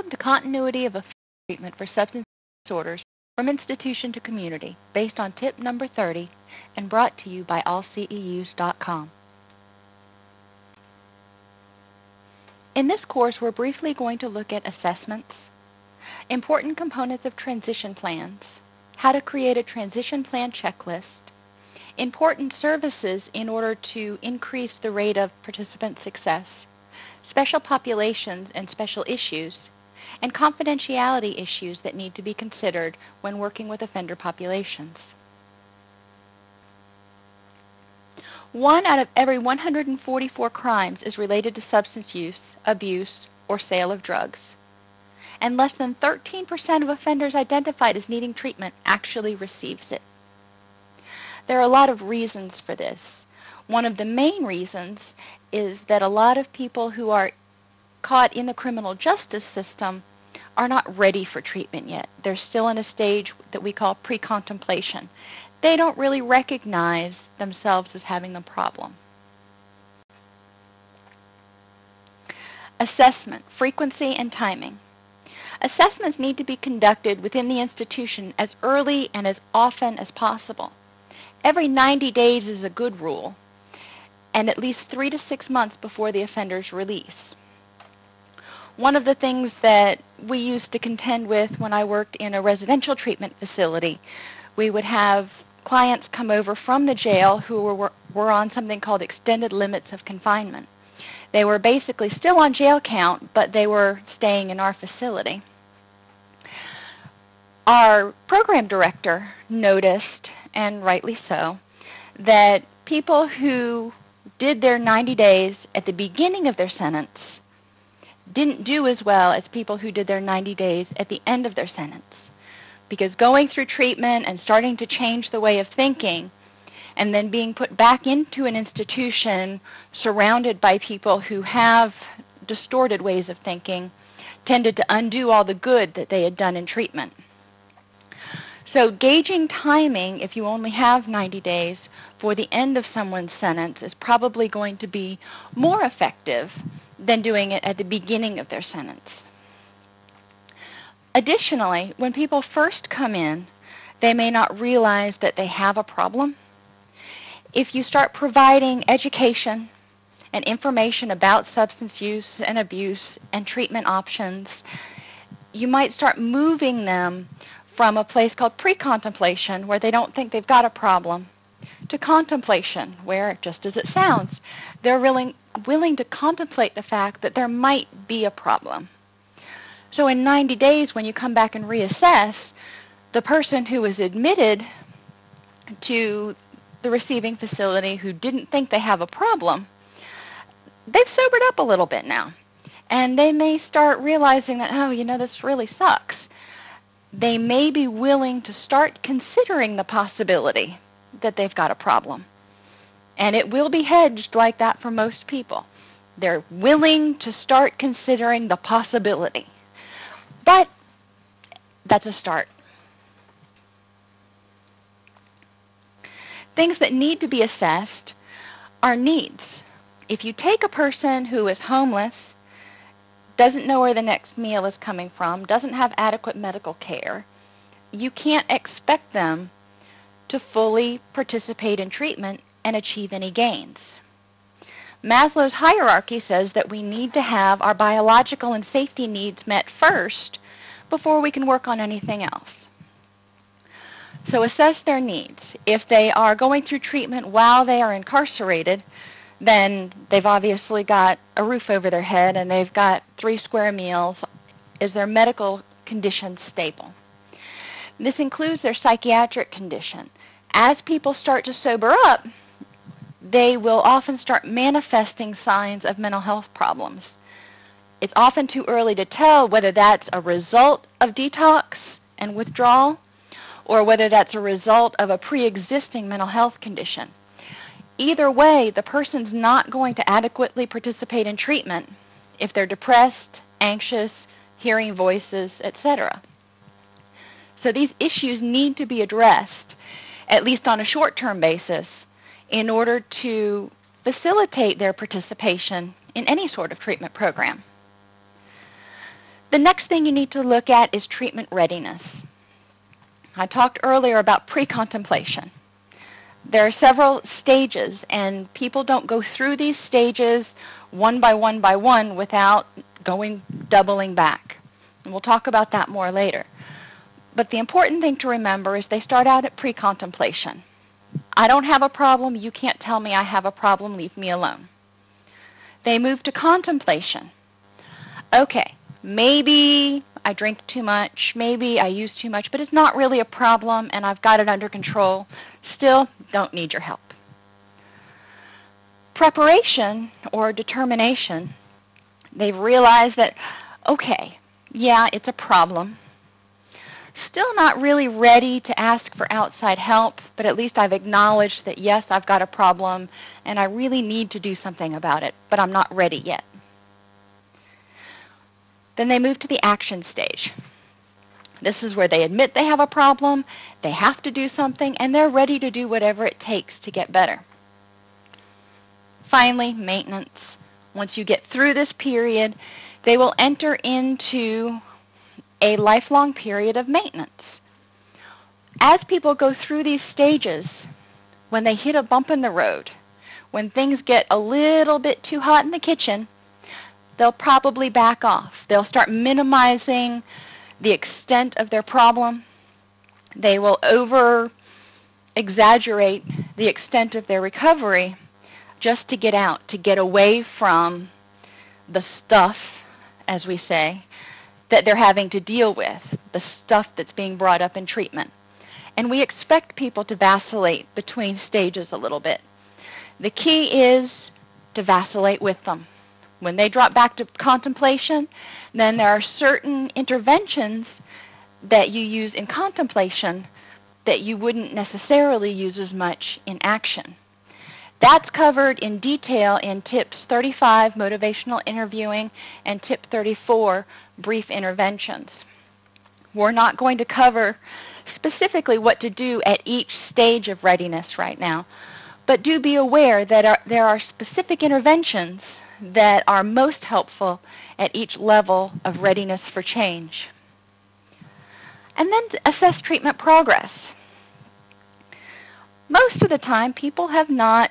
Welcome to Continuity of Effective Treatment for Substance Disorders from Institution to Community, based on tip number 30 and brought to you by allceus.com. In this course, we're briefly going to look at assessments, important components of transition plans, how to create a transition plan checklist, important services in order to increase the rate of participant success, special populations and special issues, and confidentiality issues that need to be considered when working with offender populations. 1 out of every 144 crimes is related to substance use, abuse, or sale of drugs, and less than 13% of offenders identified as needing treatment actually receives it. There are a lot of reasons for this. One of the main reasons is that a lot of people who are caught in the criminal justice system are not ready for treatment yet. They're still in a stage that we call pre-contemplation. They don't really recognize themselves as having the problem. Assessment, frequency, and timing. Assessments need to be conducted within the institution as early and as often as possible. Every 90 days is a good rule, and at least 3 to 6 months before the offender's release. One of the things that we used to contend with when I worked in a residential treatment facility, we would have clients come over from the jail who were on something called extended limits of confinement. They were basically still on jail count, but they were staying in our facility. Our program director noticed, and rightly so, that people who did their 90 days at the beginning of their sentence didn't do as well as people who did their 90 days at the end of their sentence. Because going through treatment and starting to change the way of thinking and then being put back into an institution surrounded by people who have distorted ways of thinking tended to undo all the good that they had done in treatment. So gauging timing, if you only have 90 days for the end of someone's sentence, is probably going to be more effective than doing it at the beginning of their sentence. Additionally, when people first come in, they may not realize that they have a problem. If you start providing education and information about substance use and abuse and treatment options, you might start moving them from a place called pre-contemplation, where they don't think they've got a problem, to contemplation, where, just as it sounds, they're willing to contemplate the fact that there might be a problem. So in 90 days, when you come back and reassess, the person who was admitted to the receiving facility who didn't think they have a problem, they've sobered up a little bit now. And they may start realizing that, oh, you know, this really sucks. They may be willing to start considering the possibility that they've got a problem. And it will be hedged like that for most people. They're willing to start considering the possibility. But that's a start. Things that need to be assessed are needs. If you take a person who is homeless, doesn't know where the next meal is coming from, doesn't have adequate medical care, you can't expect them to fully participate in treatment and achieve any gains. Maslow's hierarchy says that we need to have our biological and safety needs met first before we can work on anything else. So assess their needs. If they are going through treatment while they are incarcerated, then they've obviously got a roof over their head and they've got 3 square meals. Is their medical condition stable? This includes their psychiatric condition. As people start to sober up, they will often start manifesting signs of mental health problems. It's often too early to tell whether that's a result of detox and withdrawal or whether that's a result of a pre-existing mental health condition. Either way, the person's not going to adequately participate in treatment if they're depressed, anxious, hearing voices, etc. So these issues need to be addressed, at least on a short-term basis, in order to facilitate their participation in any sort of treatment program. The next thing you need to look at is treatment readiness. I talked earlier about pre-contemplation. There are several stages, and people don't go through these stages one by one without doubling back. And we'll talk about that more later. But the important thing to remember is they start out at pre-contemplation. I don't have a problem. You can't tell me I have a problem. Leave me alone. They move to contemplation. Okay, maybe I drink too much, maybe I use too much, but it's not really a problem and I've got it under control. Still, don't need your help. Preparation or determination, they've realized that, okay, yeah, it's a problem. Still not really ready to ask for outside help, but at least I've acknowledged that, yes, I've got a problem and I really need to do something about it, but I'm not ready yet. Then they move to the action stage. This is where they admit they have a problem, they have to do something, and they're ready to do whatever it takes to get better. Finally, maintenance. Once you get through this period, they will enter into a lifelong period of maintenance. As people go through these stages, when they hit a bump in the road, when things get a little bit too hot in the kitchen, they'll probably back off. They'll start minimizing the extent of their problem. They will over-exaggerate the extent of their recovery just to get out, to get away from the stuff, as we say, that they're having to deal with, the stuff that's being brought up in treatment. And we expect people to vacillate between stages a little bit. The key is to vacillate with them. When they drop back to contemplation, then there are certain interventions that you use in contemplation that you wouldn't necessarily use as much in action. That's covered in detail in Tips 35, Motivational Interviewing, and Tip 34, Brief Interventions. We're not going to cover specifically what to do at each stage of readiness right now, but do be aware that there are specific interventions that are most helpful at each level of readiness for change. And then assess treatment progress. Most of the time, people have not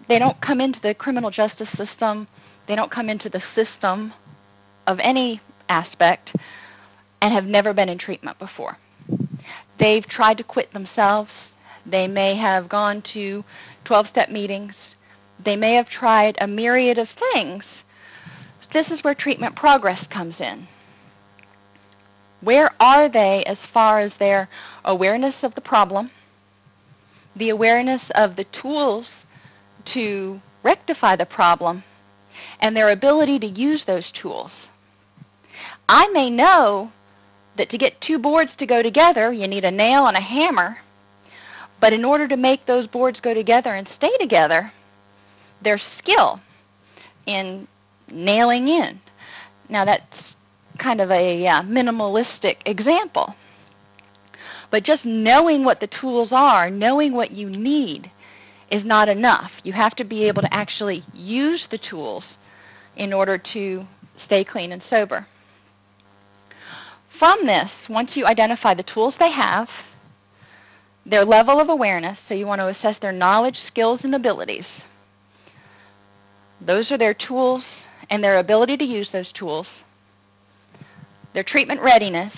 they don't come into the criminal justice system, they don't come into the system of any aspect and have never been in treatment before. They've tried to quit themselves. They may have gone to 12-step meetings. They may have tried a myriad of things. This is where treatment progress comes in. Where are they as far as their awareness of the problem, the awareness of the tools to rectify the problem, and their ability to use those tools? I may know that to get two boards to go together, you need a nail and a hammer, but in order to make those boards go together and stay together, there's skill in nailing in. Now that's kind of a minimalistic example. But just knowing what the tools are, knowing what you need, is not enough. You have to be able to actually use the tools in order to stay clean and sober. From this, once you identify the tools they have, their level of awareness, so you want to assess their knowledge, skills, and abilities. Those are their tools and their ability to use those tools, their treatment readiness,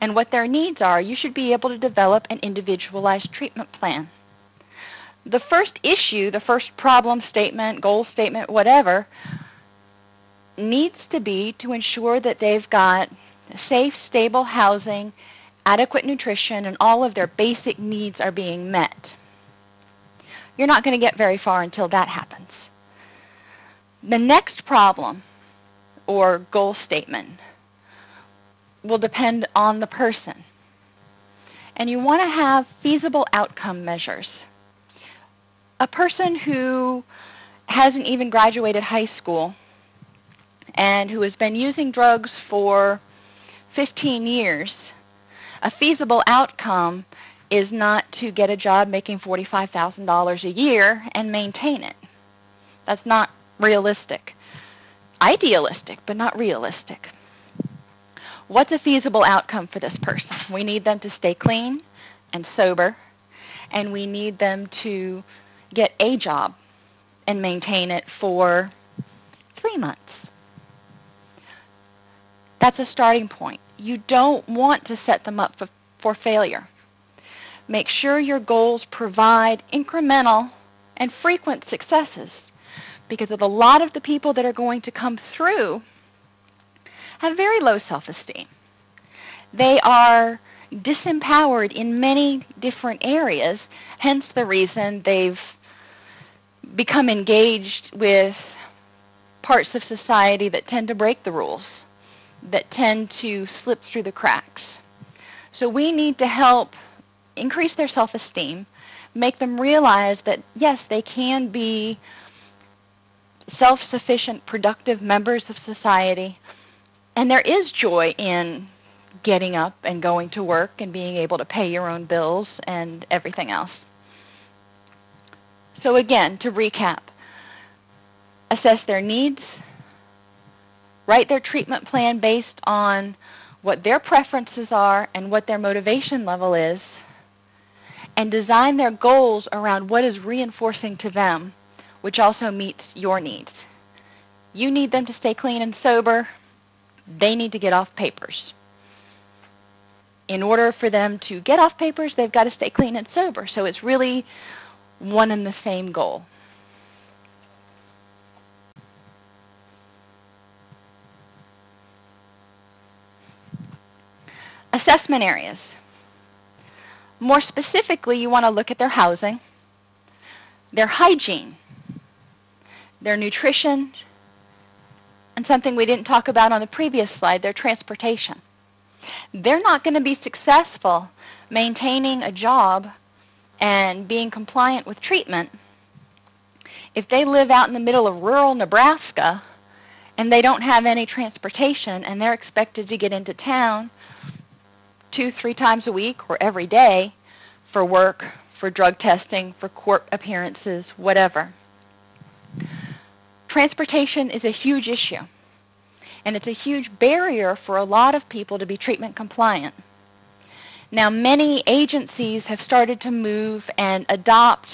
and what their needs are. You should be able to develop an individualized treatment plan. The first issue, the first problem statement, goal statement, whatever, needs to be to ensure that they've got safe, stable housing, adequate nutrition, and all of their basic needs are being met. You're not going to get very far until that happens. The next problem or goal statement will depend on the person. And you want to have feasible outcome measures. A person who hasn't even graduated high school and who has been using drugs for 15 years, a feasible outcome is not to get a job making $45,000 a year and maintain it. That's not realistic. idealistic, but not realistic. What's a feasible outcome for this person? We need them to stay clean and sober, and we need them to get a job and maintain it for 3 months. That's a starting point. You don't want to set them up for failure. Make sure your goals provide incremental and frequent successes, because of a lot of the people that are going to come through have very low self-esteem. They are disempowered in many different areas, hence the reason they've become engaged with parts of society that tend to break the rules, that tend to slip through the cracks. So we need to help increase their self-esteem, make them realize that, yes, they can be self-sufficient, productive members of society, and there is joy in getting up and going to work and being able to pay your own bills and everything else. So again, to recap, assess their needs, write their treatment plan based on what their preferences are and what their motivation level is, and design their goals around what is reinforcing to them, which also meets your needs. You need them to stay clean and sober. They need to get off papers. In order for them to get off papers, they've got to stay clean and sober. So it's really one and the same goal. Assessment areas. More specifically, you want to look at their housing, their hygiene, their nutrition, and something we didn't talk about on the previous slide, their transportation. They're not going to be successful maintaining a job and being compliant with treatment if they live out in the middle of rural Nebraska and they don't have any transportation and they're expected to get into town 2-3 times a week or every day for work, for drug testing, for court appearances, whatever. Transportation is a huge issue, and it's a huge barrier for a lot of people to be treatment compliant. Now, many agencies have started to move and adopt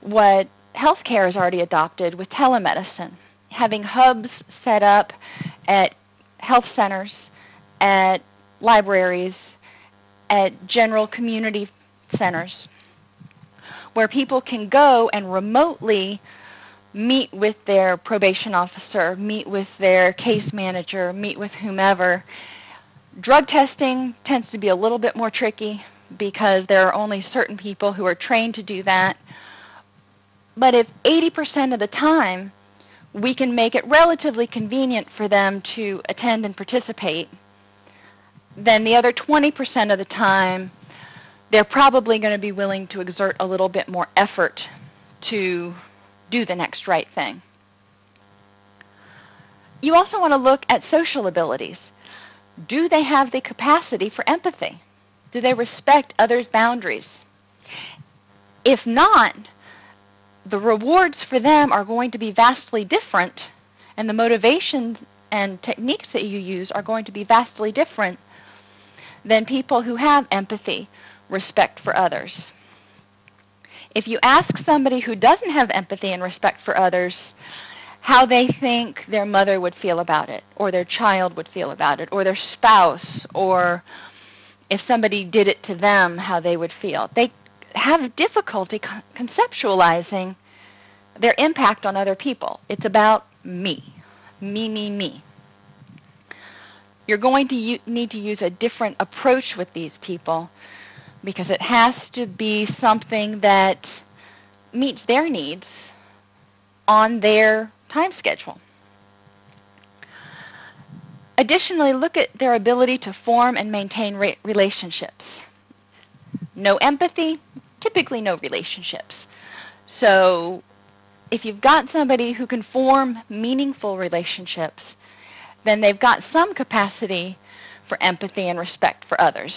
what healthcare has already adopted with telemedicine, having hubs set up at health centers, at libraries, at general community centers, where people can go and remotely meet with their probation officer, meet with their case manager, meet with whomever. Drug testing tends to be a little bit more tricky because there are only certain people who are trained to do that. But if 80% of the time we can make it relatively convenient for them to attend and participate, then the other 20% of the time they're probably going to be willing to exert a little bit more effort to do the next right thing. You also want to look at social abilities. Do they have the capacity for empathy? Do they respect others' boundaries? If not, the rewards for them are going to be vastly different, and the motivations and techniques that you use are going to be vastly different than people who have empathy, respect for others. If you ask somebody who doesn't have empathy and respect for others how they think their mother would feel about it, or their child would feel about it, or their spouse, or if somebody did it to them, how they would feel, they have difficulty conceptualizing their impact on other people. It's about me. Me, me, me. You're going to need to use a different approach with these people because it has to be something that meets their needs on their time schedule. Additionally, look at their ability to form and maintain relationships. No empathy, typically no relationships. So if you've got somebody who can form meaningful relationships, then they've got some capacity for empathy and respect for others.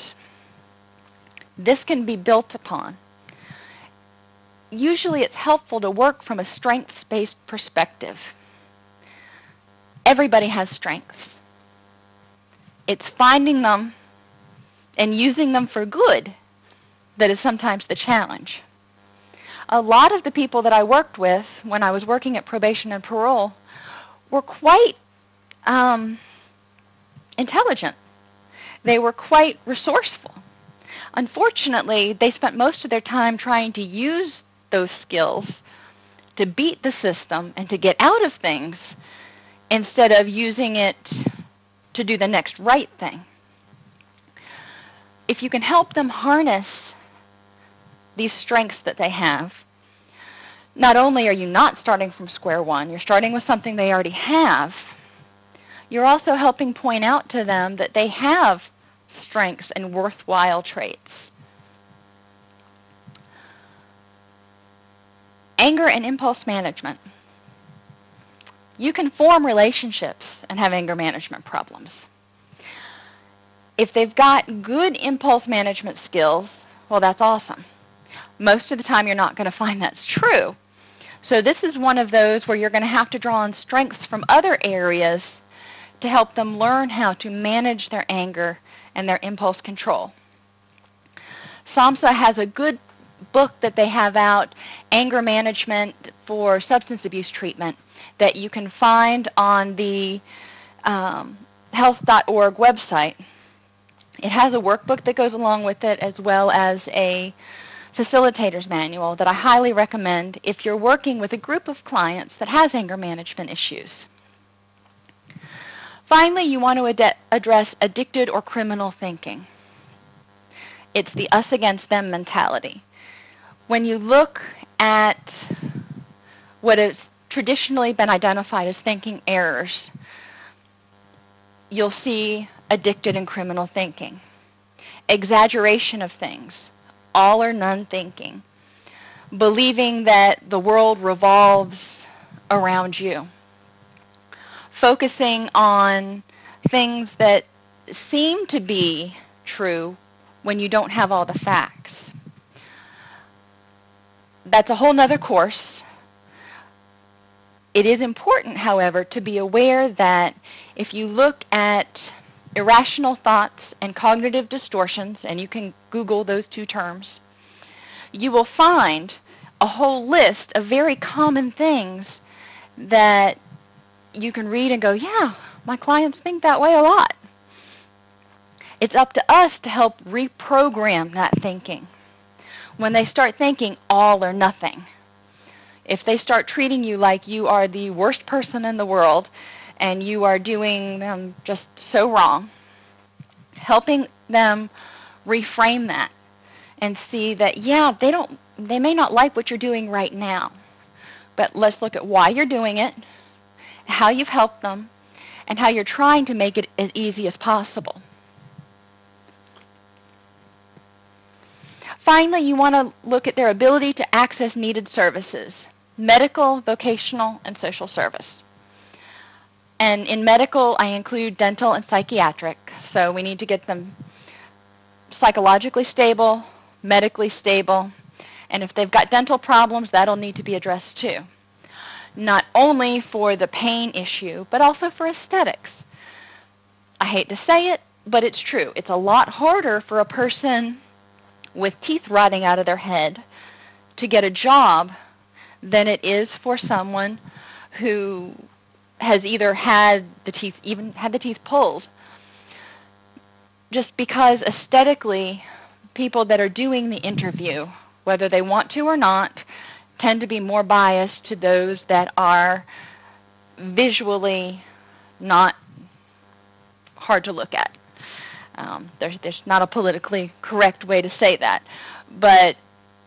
This can be built upon. Usually it's helpful to work from a strengths-based perspective. everybody has strengths. It's finding them and using them for good that is sometimes the challenge. A lot of the people that I worked with when I was working at probation and parole were quite intelligent. They were quite resourceful. Unfortunately, they spent most of their time trying to use those skills to beat the system and to get out of things instead of using it to do the next right thing. If you can help them harness these strengths that they have, not only are you not starting from square one, you're starting with something they already have, you're also helping point out to them that they have strengths and worthwhile traits. Anger and impulse management. You can form relationships and have anger management problems. If they've got good impulse management skills, well, that's awesome. Most of the time, you're not going to find that's true. So this is one of those where you're going to have to draw on strengths from other areas to help them learn how to manage their anger and their impulse control. SAMHSA has a good book that they have out, Anger Management for Substance Abuse Treatment, that you can find on the health.org website. It has a workbook that goes along with it, as well as a facilitator's manual that I highly recommend if you're working with a group of clients that has anger management issues. Finally, you want to address addicted or criminal thinking. It's the us against them mentality. When you look at what has traditionally been identified as thinking errors, you'll see addicted and criminal thinking. Exaggeration of things, all or none thinking, believing that the world revolves around you, focusing on things that seem to be true when you don't have all the facts. That's a whole nother course. It is important, however, to be aware that if you look at irrational thoughts and cognitive distortions, and you can Google those two terms, you will find a whole list of very common things that you can read and go, yeah, my clients think that way a lot. It's up to us to help reprogram that thinking. When they start thinking all or nothing, if they start treating you like you are the worst person in the world and you are doing them just so wrong, helping them reframe that and see that, yeah, they may not like what you're doing right now, but let's look at why you're doing it, how you've helped them, and how you're trying to make it as easy as possible. Finally, you want to look at their ability to access needed services, medical, vocational, and social service. And in medical, I include dental and psychiatric, so we need to get them psychologically stable, medically stable, and if they've got dental problems, that'll need to be addressed too. Not only for the pain issue, but also for aesthetics. I hate to say it, but it's true. It's a lot harder for a person with teeth rotting out of their head to get a job than it is for someone who has either had the teeth pulled. Just because aesthetically, people that are doing the interview, whether they want to or not, tend to be more biased to those that are visually not hard to look at. There's not a politically correct way to say that. But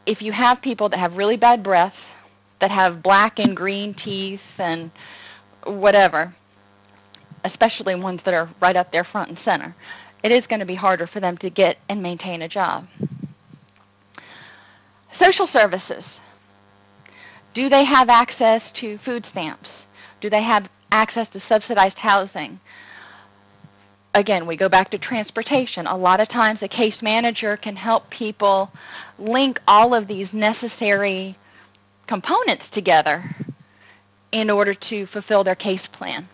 if you have people that have really bad breath, that have black and green teeth and whatever, especially ones that are right up there front and center, it is going to be harder for them to get and maintain a job. Social services. Do they have access to food stamps? Do they have access to subsidized housing? Again, we go back to transportation. A lot of times a case manager can help people link all of these necessary components together in order to fulfill their case plan.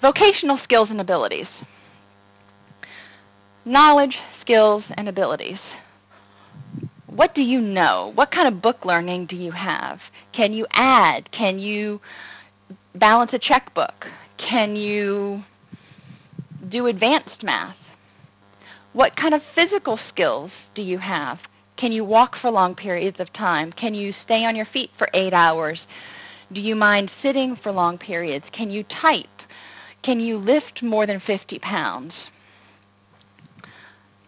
Vocational skills and abilities. Knowledge, skills, and abilities. What do you know? What kind of book learning do you have? Can you add? Can you balance a checkbook? Can you do advanced math? What kind of physical skills do you have? Can you walk for long periods of time? Can you stay on your feet for 8 hours? Do you mind sitting for long periods? Can you type? Can you lift more than 50 pounds?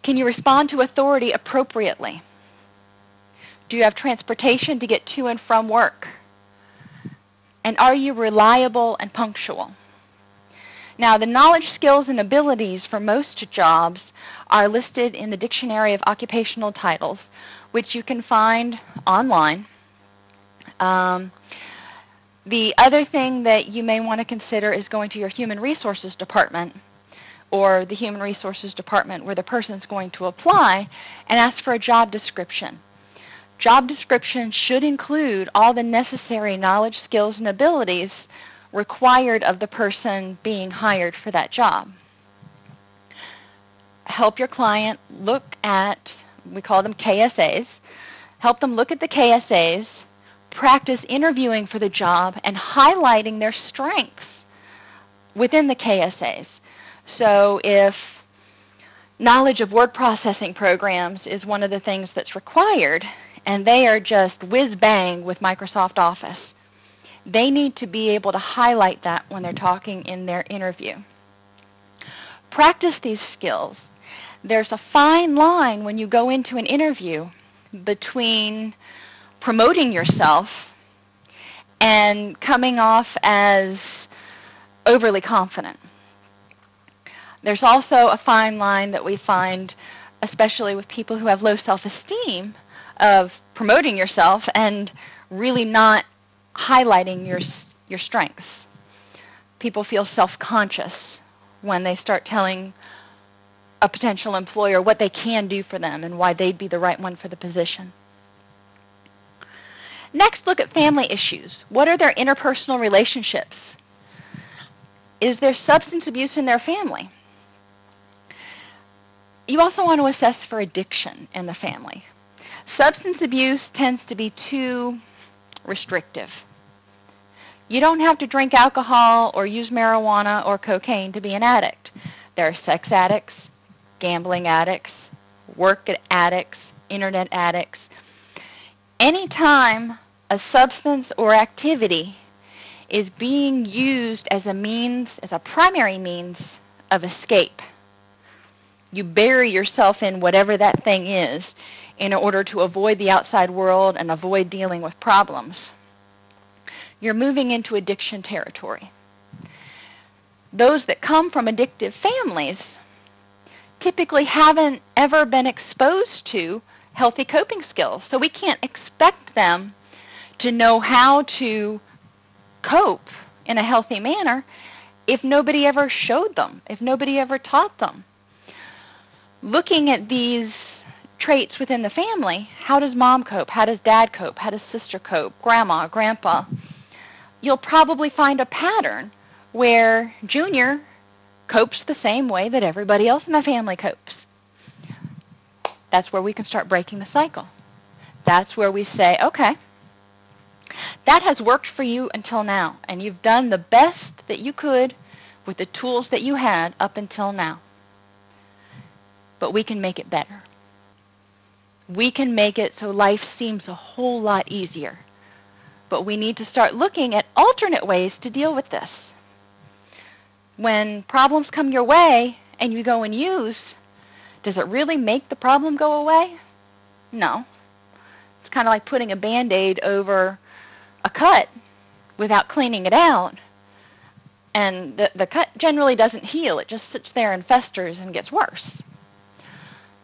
Can you respond to authority appropriately? Do you have transportation to get to and from work? And are you reliable and punctual? Now, the knowledge, skills, and abilities for most jobs are listed in the Dictionary of Occupational Titles, which you can find online. The other thing that you may want to consider is going to your Human Resources Department or the Human Resources Department where the person is going to apply and ask for a job description. Job description should include all the necessary knowledge, skills, and abilities required of the person being hired for that job. Help your client look at, we call them KSAs, help them look at the KSAs, practice interviewing for the job, and highlighting their strengths within the KSAs. So if knowledge of word processing programs is one of the things that's required, and they are just whiz-bang with Microsoft Office, they need to be able to highlight that when they're talking in their interview. Practice these skills. There's a fine line when you go into an interview between promoting yourself and coming off as overly confident. There's also a fine line that we find, especially with people who have low self-esteem, of promoting yourself and really not highlighting your strengths. People feel self-conscious when they start telling a potential employer what they can do for them and why they'd be the right one for the position. Next, look at family issues. What are their interpersonal relationships? Is there substance abuse in their family? You also want to assess for addiction in the family. Substance abuse tends to be too restrictive. You don't have to drink alcohol or use marijuana or cocaine to be an addict. There are sex addicts, gambling addicts, work addicts, internet addicts. Anytime a substance or activity is being used as a primary means of escape, you bury yourself in whatever that thing is in order to avoid the outside world and avoid dealing with problems. You're moving into addiction territory. Those that come from addictive families typically haven't ever been exposed to healthy coping skills, so we can't expect them to know how to cope in a healthy manner if nobody ever showed them, if nobody ever taught them. Looking at these traits within the family, how does mom cope? How does dad cope? How does sister cope? Grandma, grandpa? You'll probably find a pattern where Junior copes the same way that everybody else in the family copes. That's where we can start breaking the cycle. That's where we say, okay, that has worked for you until now, and you've done the best that you could with the tools that you had up until now. But we can make it better. We can make it so life seems a whole lot easier. But we need to start looking at alternate ways to deal with this. When problems come your way and you go and use, does it really make the problem go away? No. It's kind of like putting a Band-Aid over a cut without cleaning it out. And the cut generally doesn't heal. It just sits there and festers and gets worse.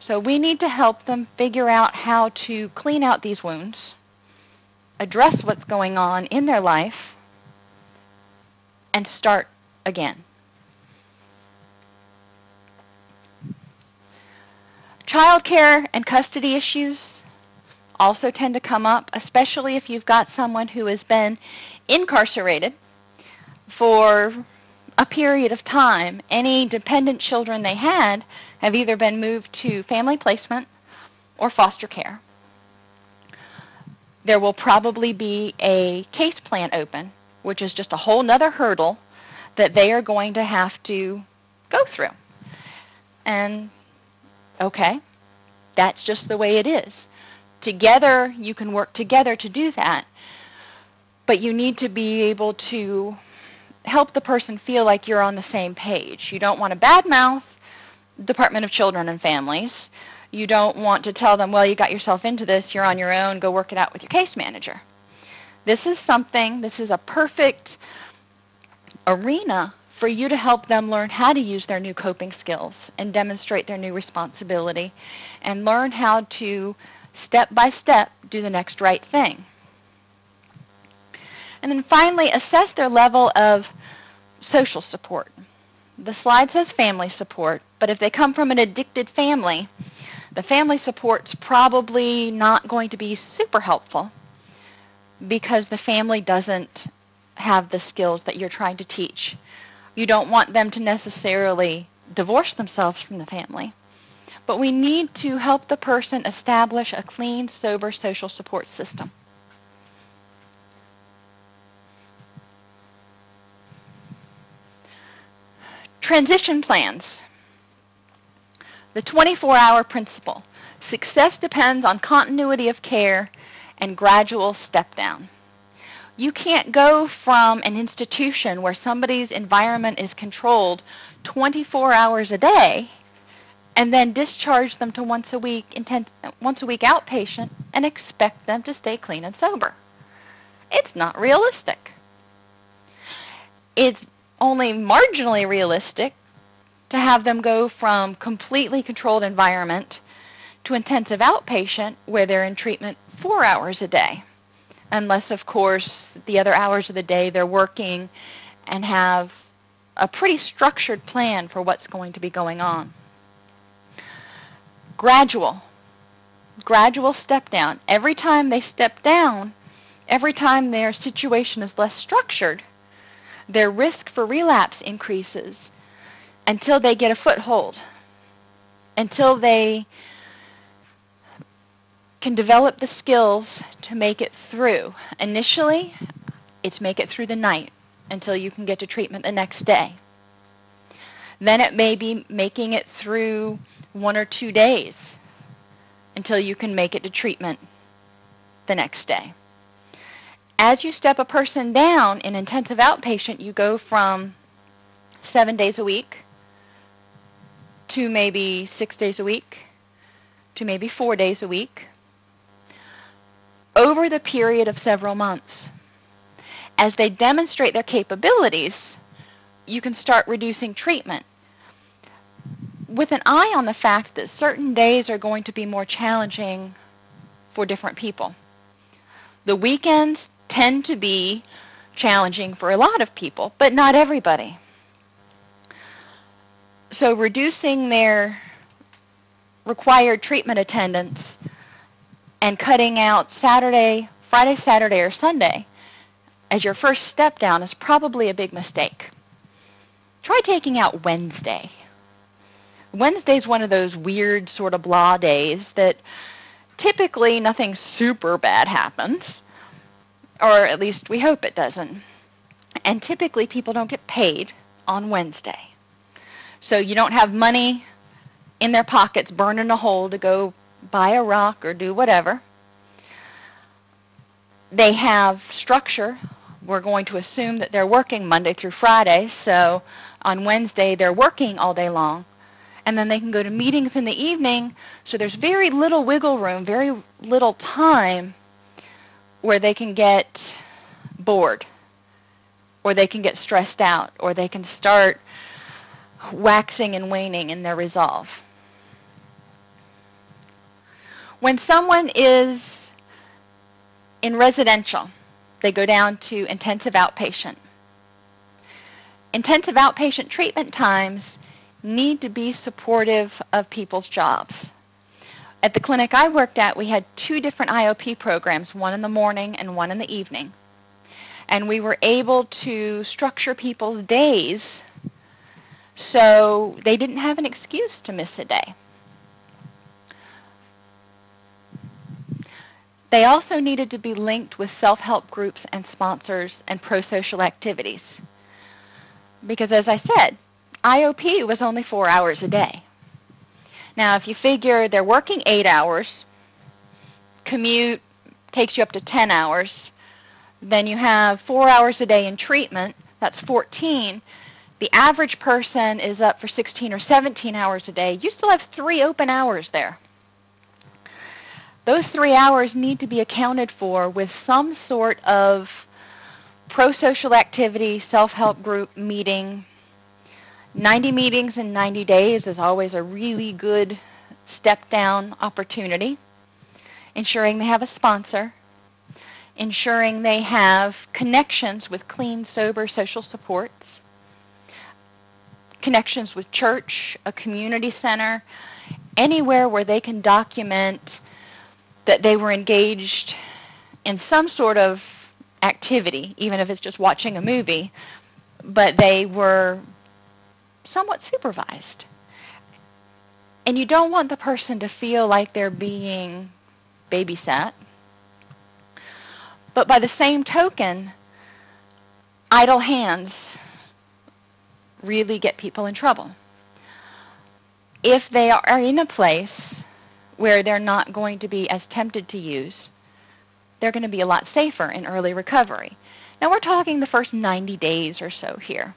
So we need to help them figure out how to clean out these wounds, address what's going on in their life, and start again. Child care and custody issues also tend to come up, especially if you've got someone who has been incarcerated for a period of time, any dependent children they had have either been moved to family placement or foster care. There will probably be a case plan open, which is just a whole nother hurdle that they are going to have to go through. And, okay, that's just the way it is. Together, you can work together to do that, but you need to be able to help the person feel like you're on the same page. You don't want to badmouth Department of Children and Families. You don't want to tell them, well, you got yourself into this, you're on your own, go work it out with your case manager. This is a perfect arena for you to help them learn how to use their new coping skills and demonstrate their new responsibility and learn how to, step by step, do the next right thing. And then finally, assess their level of social support. The slide says family support, but if they come from an addicted family, the family support's probably not going to be super helpful because the family doesn't have the skills that you're trying to teach. You don't want them to necessarily divorce themselves from the family, but we need to help the person establish a clean, sober social support system. Transition plans. The 24-hour principle. Success depends on continuity of care and gradual step down. You can't go from an institution where somebody's environment is controlled 24 hours a day and then discharge them to once a week outpatient and expect them to stay clean and sober. It's not realistic. It's only marginally realistic to have them go from completely controlled environment to intensive outpatient where they're in treatment 4 hours a day, unless, of course, the other hours of the day they're working and have a pretty structured plan for what's going to be going on. Gradual step down. Every time they step down, every time their situation is less structured, their risk for relapse increases until they get a foothold, until they can develop the skills to make it through. Initially, it's make it through the night until you can get to treatment the next day. Then it may be making it through 1 or 2 days until you can make it to treatment the next day. As you step a person down in intensive outpatient, you go from 7 days a week to maybe 6 days a week to maybe 4 days a week over the period of several months. As they demonstrate their capabilities, you can start reducing treatment with an eye on the fact that certain days are going to be more challenging for different people. The weekends tend to be challenging for a lot of people, but not everybody. So reducing their required treatment attendance and cutting out Friday, Saturday, or Sunday as your first step down is probably a big mistake. Try taking out Wednesday. Wednesday's one of those weird sort of blah days that typically nothing super bad happens, or at least we hope it doesn't. And typically people don't get paid on Wednesday. So you don't have money in their pockets burning a hole to go buy a rock or do whatever. They have structure. We're going to assume that they're working Monday through Friday, so on Wednesday they're working all day long. And then they can go to meetings in the evening, so there's very little wiggle room, very little time where they can get bored, or they can get stressed out, or they can start waxing and waning in their resolve. When someone is in residential, they go down to intensive outpatient. Intensive outpatient treatment times need to be supportive of people's jobs. At the clinic I worked at, we had 2 different IOP programs, one in the morning and one in the evening. And we were able to structure people's days So they didn't have an excuse to miss a day. They also needed to be linked with self-help groups and sponsors and pro-social activities. Because as I said, IOP was only 4 hours a day. Now, if you figure they're working 8 hours, commute takes you up to 10 hours, then you have 4 hours a day in treatment, that's 14. The average person is up for 16 or 17 hours a day. You still have 3 open hours there. Those 3 hours need to be accounted for with some sort of pro-social activity, self-help group meeting. 90 meetings in 90 days is always a really good step-down opportunity. Ensuring they have a sponsor. Ensuring they have connections with clean, sober social supports. Connections with church, a community center, anywhere where they can document that they were engaged in some sort of activity, even if it's just watching a movie, but they were somewhat supervised. And you don't want the person to feel like they're being babysat. But by the same token, idle hands really get people in trouble. If they are in a place where they're not going to be as tempted to use, they're going to be a lot safer in early recovery. Now we're talking the first 90 days or so here.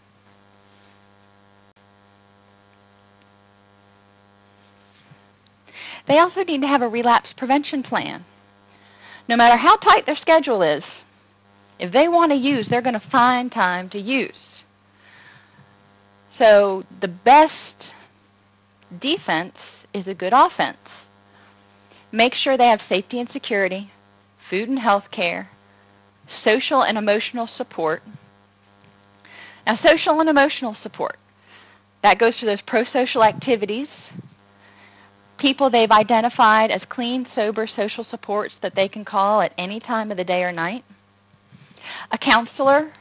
They also need to have a relapse prevention plan. No matter how tight their schedule is, if they want to use, they're going to find time to use. So the best defense is a good offense. Make sure they have safety and security, food and health care, social and emotional support. Now, social and emotional support, that goes to those pro-social activities, people they've identified as clean, sober social supports that they can call at any time of the day or night, a counselor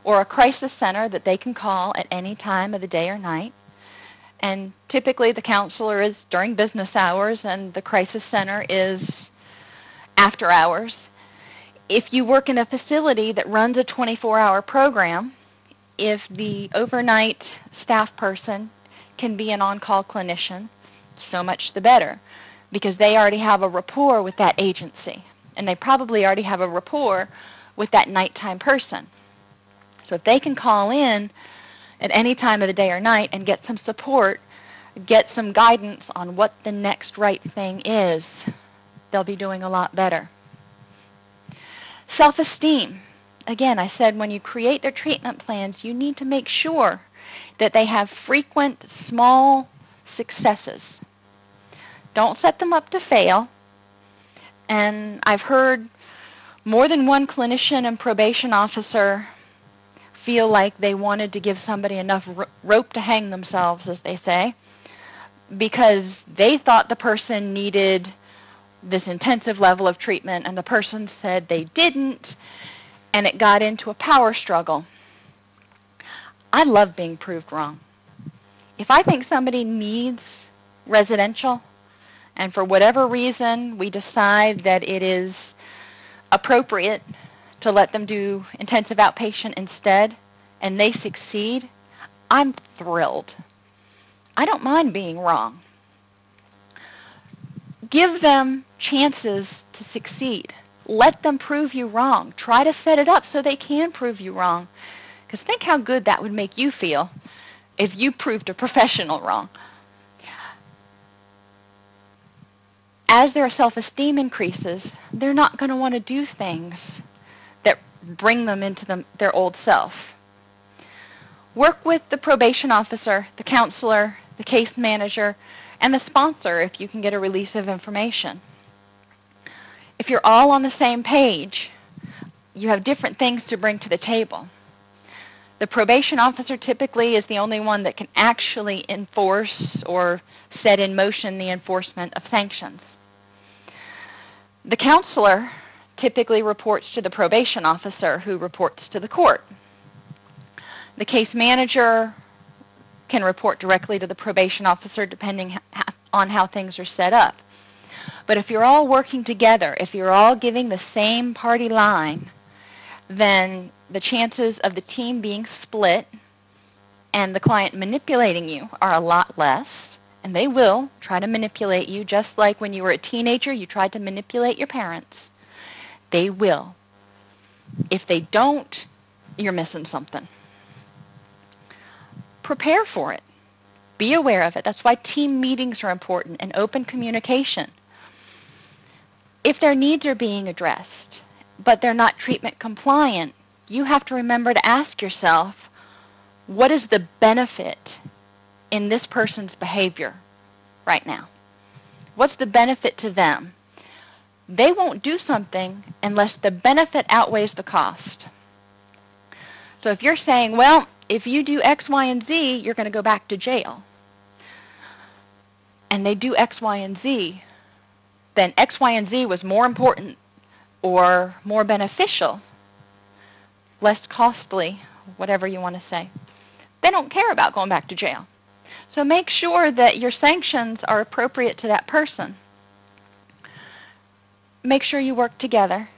or a crisis center that they can call at any time of the day or night. And typically the counselor is during business hours and the crisis center is after hours. If you work in a facility that runs a 24-hour program, if the overnight staff person can be an on-call clinician, so much the better, because they already have a rapport with that agency, and they probably already have a rapport with that nighttime person. So if they can call in at any time of the day or night and get some support, get some guidance on what the next right thing is, they'll be doing a lot better. Self-esteem. Again, I said when you create their treatment plans, you need to make sure that they have frequent, small successes. Don't set them up to fail. And I've heard more than one clinician and probation officer feel like they wanted to give somebody enough rope to hang themselves, as they say, because they thought the person needed this intensive level of treatment and the person said they didn't, and it got into a power struggle. I love being proved wrong. If I think somebody needs residential, and for whatever reason we decide that it is appropriate to let them do intensive outpatient instead, and they succeed, I'm thrilled. I don't mind being wrong. Give them chances to succeed. Let them prove you wrong. Try to set it up so they can prove you wrong. Because think how good that would make you feel if you proved a professional wrong. As their self-esteem increases, they're not going to want to do things that bring them into their old self. Work with the probation officer, the counselor, the case manager, and the sponsor if you can get a release of information. If you're all on the same page, you have different things to bring to the table. The probation officer typically is the only one that can actually enforce or set in motion the enforcement of sanctions. The counselor typically reports to the probation officer, who reports to the court. The case manager can report directly to the probation officer depending on how things are set up. But if you're all working together, if you're all giving the same party line, then the chances of the team being split and the client manipulating you are a lot less, and they will try to manipulate you just like when you were a teenager you tried to manipulate your parents. They will. If they don't, you're missing something. Prepare for it. Be aware of it. That's why team meetings are important and open communication. If their needs are being addressed, but they're not treatment compliant, you have to remember to ask yourself, what is the benefit in this person's behavior right now? What's the benefit to them? They won't do something unless the benefit outweighs the cost. So if you're saying, well, if you do X, Y, and Z, you're going to go back to jail, and they do X, Y, and Z, then X, Y, and Z was more important or more beneficial, less costly, whatever you want to say. They don't care about going back to jail. So make sure that your sanctions are appropriate to that person. Make sure you work together.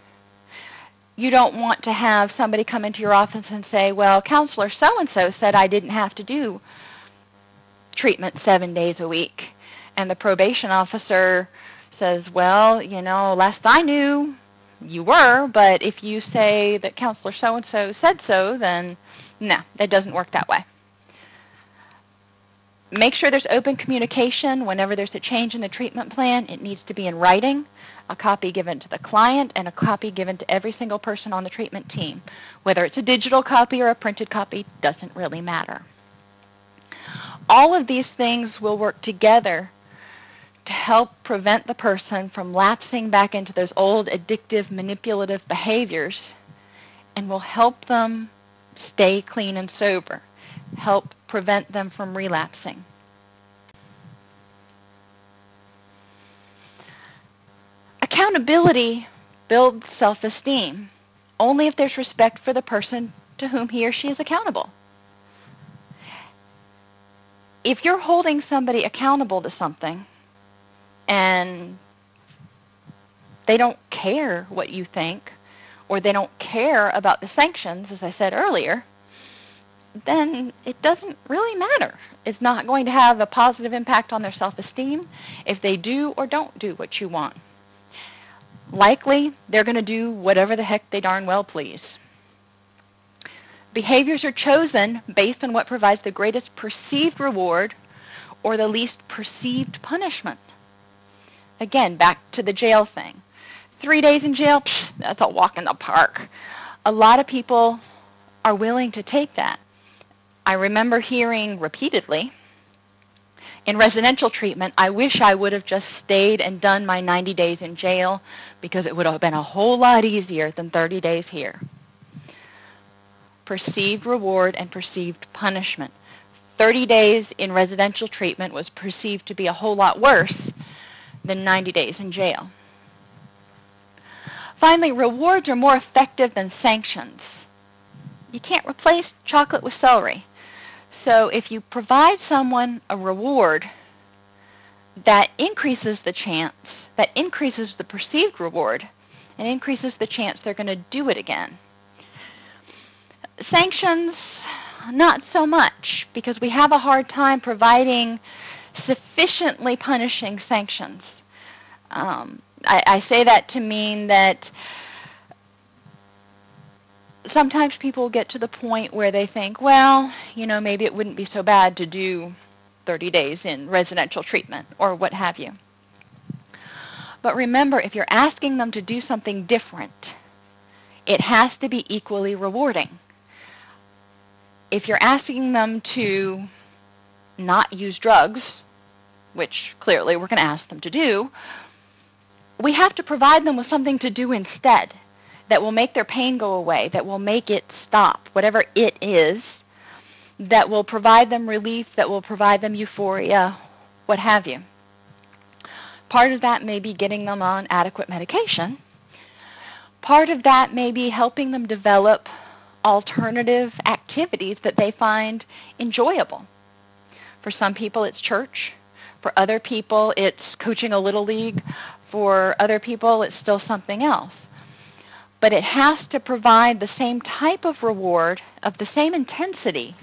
You don't want to have somebody come into your office and say, well, Counselor so-and-so said I didn't have to do treatment 7 days a week. And the probation officer says, well, you know, last I knew you were, but if you say that Counselor so-and-so said so, then no, it doesn't work that way. Make sure there's open communication. Whenever there's a change in the treatment plan, it needs to be in writing, a copy given to the client, and a copy given to every single person on the treatment team. Whether it's a digital copy or a printed copy doesn't really matter. All of these things will work together to help prevent the person from lapsing back into those old addictive, manipulative behaviors, and will help them stay clean and sober, help prevent them from relapsing. Accountability builds self-esteem only if there's respect for the person to whom he or she is accountable. If you're holding somebody accountable to something and they don't care what you think, or they don't care about the sanctions, as I said earlier, then it doesn't really matter. It's not going to have a positive impact on their self-esteem if they do or don't do what you want. Likely, they're going to do whatever the heck they darn well please. Behaviors are chosen based on what provides the greatest perceived reward or the least perceived punishment. Again, back to the jail thing. 3 days in jail, that's a walk in the park. A lot of people are willing to take that. I remember hearing repeatedly, in residential treatment, I wish I would have just stayed and done my 90 days in jail because it would have been a whole lot easier than 30 days here. Perceived reward and perceived punishment. 30 days in residential treatment was perceived to be a whole lot worse than 90 days in jail. Finally, rewards are more effective than sanctions. You can't replace chocolate with celery. So if you provide someone a reward that increases the chance, that increases the perceived reward, and increases the chance they're going to do it again. Sanctions, not so much, because we have a hard time providing sufficiently punishing sanctions. I say that to mean that sometimes people get to the point where they think, well, you know, maybe it wouldn't be so bad to do 30 days in residential treatment or what have you. But remember, if you're asking them to do something different, it has to be equally rewarding. If you're asking them to not use drugs, which clearly we're going to ask them to do, we have to provide them with something to do instead that will make their pain go away, that will make it stop, whatever it is, that will provide them relief, that will provide them euphoria, what have you. Part of that may be getting them on adequate medication. Part of that may be helping them develop alternative activities that they find enjoyable. For some people, it's church. For other people, it's coaching a little league. For other people, it's still something else. But it has to provide the same type of reward of the same intensity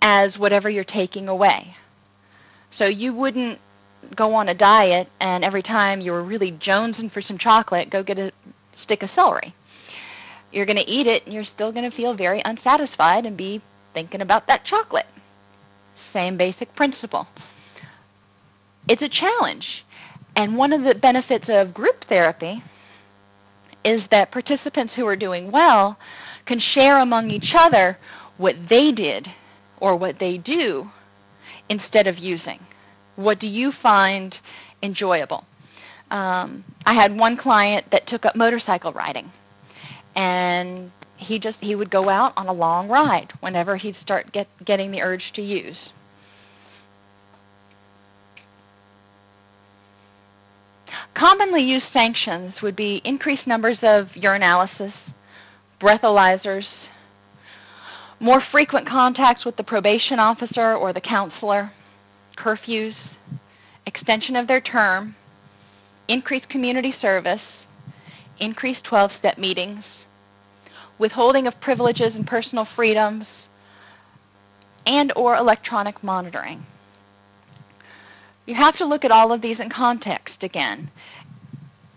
as whatever you're taking away. So you wouldn't go on a diet and every time you were really jonesing for some chocolate, go get a stick of celery. You're going to eat it and you're still going to feel very unsatisfied and be thinking about that chocolate. Same basic principle. It's a challenge. And one of the benefits of group therapy is that participants who are doing well can share among each other what they did or what they do instead of using. What do you find enjoyable? I had one client that took up motorcycle riding, and he would go out on a long ride whenever he'd start getting the urge to use. Commonly used sanctions would be increased numbers of urinalysis, breathalyzers, more frequent contacts with the probation officer or the counselor, curfews, extension of their term, increased community service, increased 12-step meetings, withholding of privileges and personal freedoms, and or electronic monitoring. You have to look at all of these in context again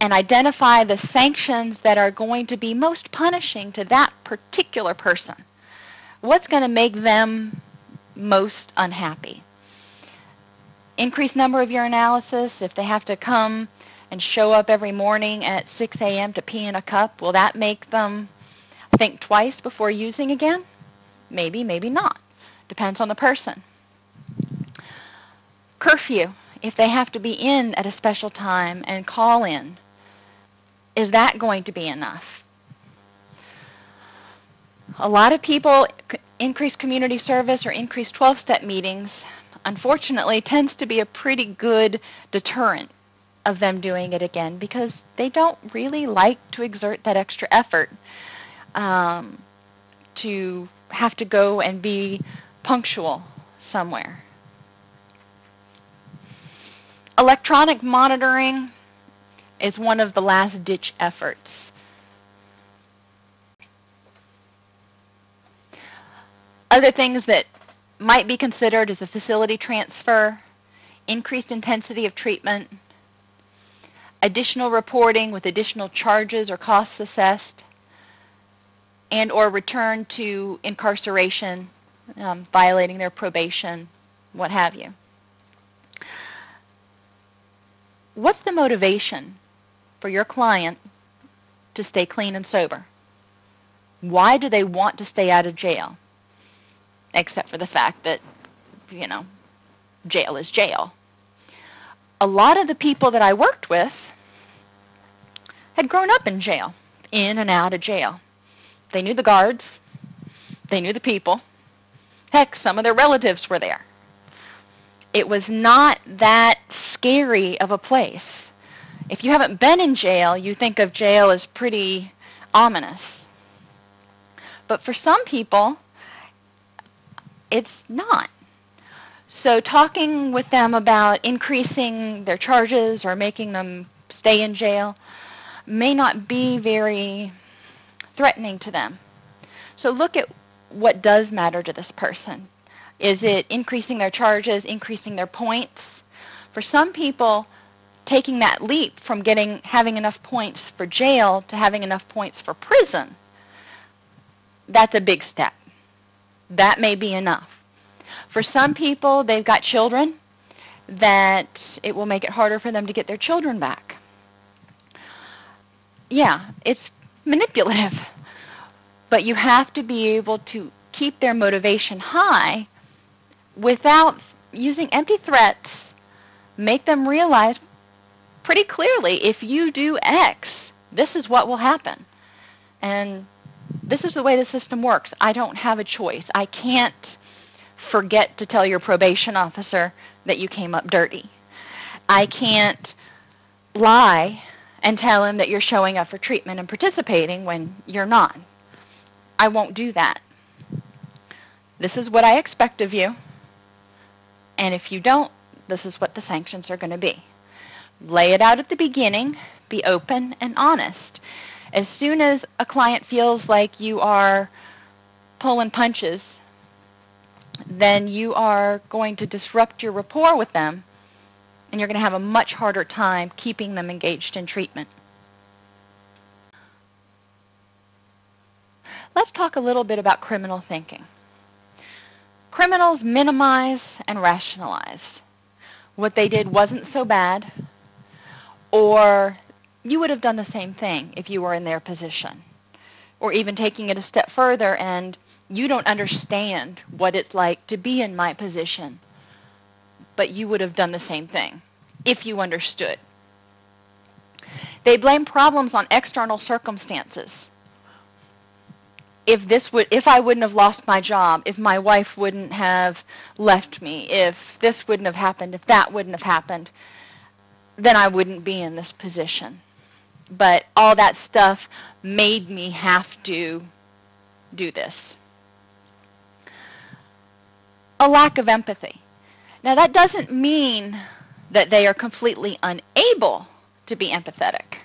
and identify the sanctions that are going to be most punishing to that particular person. What's going to make them most unhappy? Increased number of urinalysis, if they have to come and show up every morning at 6 a.m. to pee in a cup, will that make them think twice before using again? Maybe, maybe not. Depends on the person. Curfew, if they have to be in at a special time and call in, is that going to be enough? A lot of people increase community service or increase 12-step meetings, unfortunately, tends to be a pretty good deterrent of them doing it again because they don't really like to exert that extra effort to have to go and be punctual somewhere. Electronic monitoring is one of the last-ditch efforts. Other things that might be considered is a facility transfer, increased intensity of treatment, additional reporting with additional charges or costs assessed, and or return to incarceration, violating their probation, what have you. What's the motivation for your client to stay clean and sober? Why do they want to stay out of jail? Except for the fact that, you know, jail is jail. A lot of the people that I worked with had grown up in jail, in and out of jail. They knew the guards. They knew the people. Heck, some of their relatives were there. It was not that scary of a place. If you haven't been in jail, you think of jail as pretty ominous. But for some people, it's not. So talking with them about increasing their charges or making them stay in jail may not be very threatening to them. So look at what does matter to this person. Is it increasing their charges, increasing their points? For some people, taking that leap from having enough points for jail to having enough points for prison, that's a big step. That may be enough. For some people, they've got children, that it will make it harder for them to get their children back. Yeah, it's manipulative. But you have to be able to keep their motivation high without using empty threats. Make them realize pretty clearly, if you do X, this is what will happen. And this is the way the system works. I don't have a choice. I can't forget to tell your probation officer that you came up dirty. I can't lie and tell him that you're showing up for treatment and participating when you're not. I won't do that. This is what I expect of you. And if you don't, this is what the sanctions are going to be. Lay it out at the beginning. Be open and honest. As soon as a client feels like you are pulling punches, then you are going to disrupt your rapport with them, and you're going to have a much harder time keeping them engaged in treatment. Let's talk a little bit about criminal thinking. Criminals minimize and rationalize. What they did wasn't so bad, or you would have done the same thing if you were in their position. Or even taking it a step further, and you don't understand what it's like to be in my position, but you would have done the same thing if you understood. They blame problems on external circumstances. If I wouldn't have lost my job, if my wife wouldn't have left me, if this wouldn't have happened, if that wouldn't have happened, then I wouldn't be in this position. But all that stuff made me have to do this. A lack of empathy. Now, that doesn't mean that they are completely unable to be empathetic.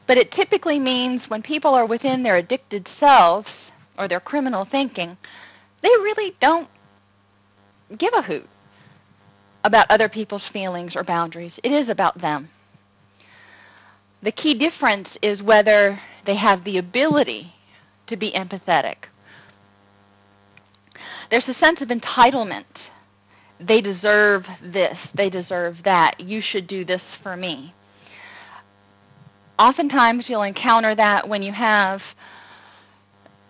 But it typically means when people are within their addicted selves or their criminal thinking, they really don't give a hoot about other people's feelings or boundaries. It is about them. The key difference is whether they have the ability to be empathetic. There's a sense of entitlement. They deserve this. They deserve that. You should do this for me. Oftentimes you'll encounter that when you have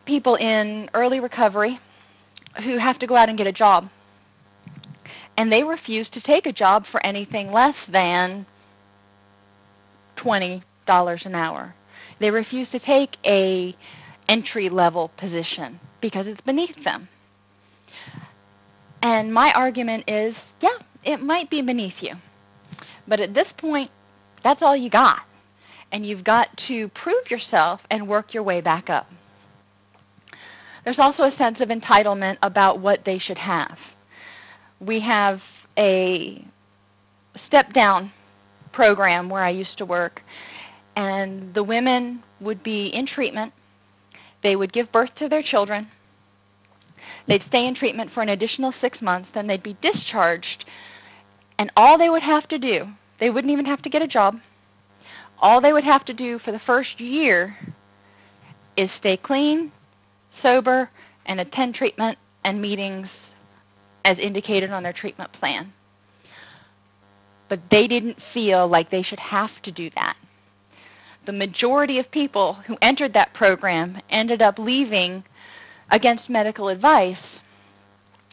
people in early recovery who have to go out and get a job. And they refuse to take a job for anything less than $20 an hour. They refuse to take a entry-level position because it's beneath them. And my argument is, yeah, it might be beneath you. But at this point, that's all you got. And you've got to prove yourself and work your way back up. There's also a sense of entitlement about what they should have. We have a step-down program where I used to work, and the women would be in treatment. They would give birth to their children. They'd stay in treatment for an additional 6 months, then they'd be discharged, and all they would have to do, they wouldn't even have to get a job, all they would have to do for the first year is stay clean, sober, and attend treatment and meetings as indicated on their treatment plan. But they didn't feel like they should have to do that. The majority of people who entered that program ended up leaving against medical advice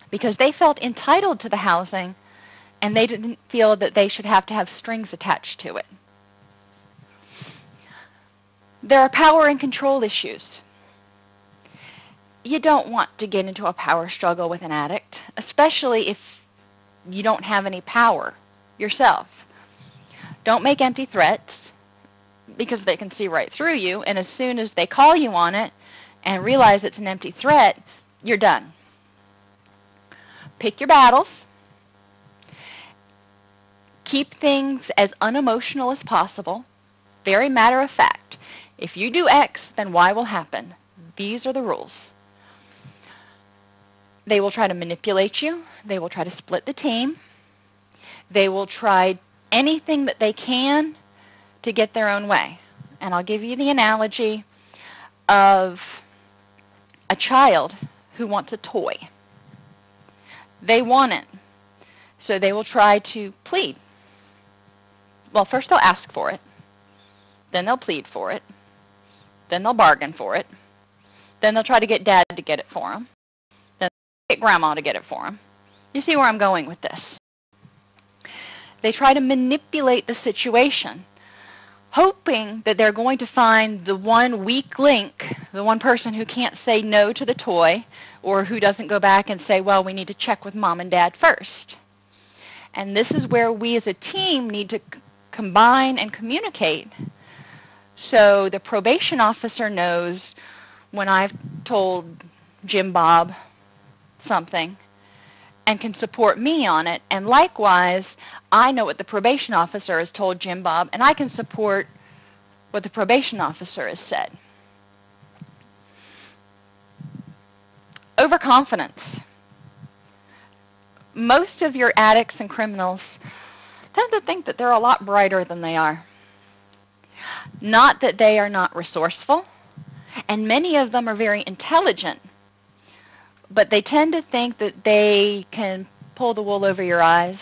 because they felt entitled to the housing and they didn't feel that they should have to have strings attached to it. There are power and control issues. You don't want to get into a power struggle with an addict, especially if you don't have any power yourself. Don't make empty threats because they can see right through you, and as soon as they call you on it and realize it's an empty threat, you're done. Pick your battles. Keep things as unemotional as possible. Very matter of fact. If you do X, then Y will happen. These are the rules. They will try to manipulate you. They will try to split the team. They will try anything that they can to get their own way. And I'll give you the analogy of a child who wants a toy. They want it, so they will try to plead. Well, first they'll ask for it. Then they'll plead for it. Then they'll bargain for it. Then they'll try to get Dad to get it for them. Then they'll get Grandma to get it for them. You see where I'm going with this? They try to manipulate the situation, hoping that they're going to find the one weak link, the one person who can't say no to the toy, or who doesn't go back and say, well, we need to check with Mom and Dad first. And this is where we as a team need to combine and communicate. So the probation officer knows when I've told Jim Bob something, and can support me on it. And likewise, I know what the probation officer has told Jim Bob, and I can support what the probation officer has said. Overconfidence. Most of your addicts and criminals tend to think that they're a lot brighter than they are. Not that they are not resourceful, and many of them are very intelligent, but they tend to think that they can pull the wool over your eyes,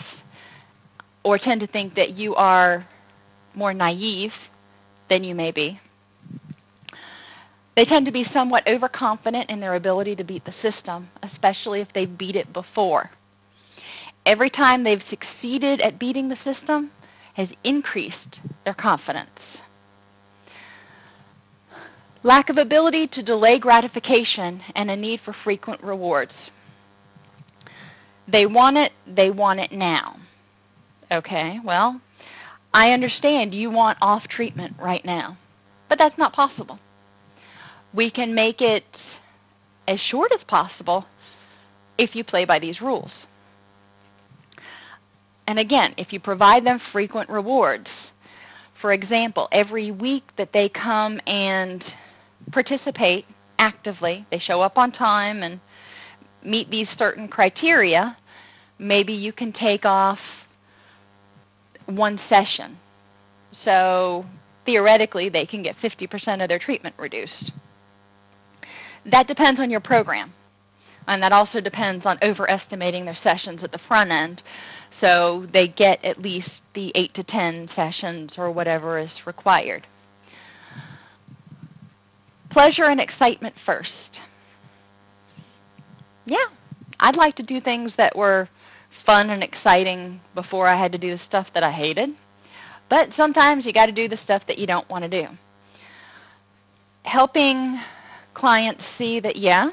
or tend to think that you are more naive than you may be. They tend to be somewhat overconfident in their ability to beat the system, especially if they've beat it before. Every time they've succeeded at beating the system has increased their confidence. Lack of ability to delay gratification and a need for frequent rewards. They want it now. Okay, well, I understand you want off treatment right now, but that's not possible. We can make it as short as possible if you play by these rules. And again, if you provide them frequent rewards, for example, every week that they come and participate actively, they show up on time and meet these certain criteria, maybe you can take off one session. So theoretically, they can get 50% of their treatment reduced. That depends on your program, and that also depends on overestimating their sessions at the front end, so they get at least the 8 to 10 sessions or whatever is required. Pleasure and excitement first. Yeah, I'd like to do things that were fun and exciting before I had to do the stuff that I hated, but sometimes you got to do the stuff that you don't want to do. Helping clients see that, yeah,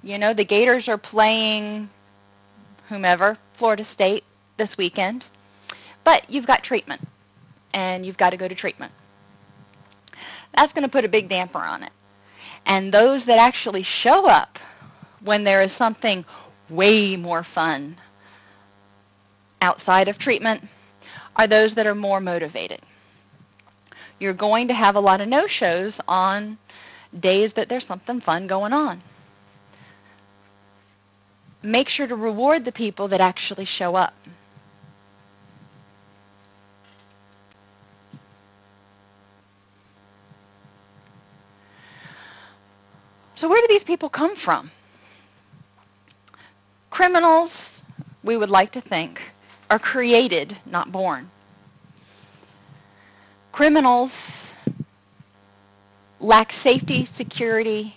you know, the Gators are playing whomever, Florida State, this weekend, but you've got treatment, and you've got to go to treatment. That's going to put a big damper on it. And those that actually show up when there is something way more fun outside of treatment are those that are more motivated. You're going to have a lot of no-shows on days that there's something fun going on. Make sure to reward the people that actually show up. So where do these people come from? Criminals, we would like to think, are created, not born. Criminals lack safety, security,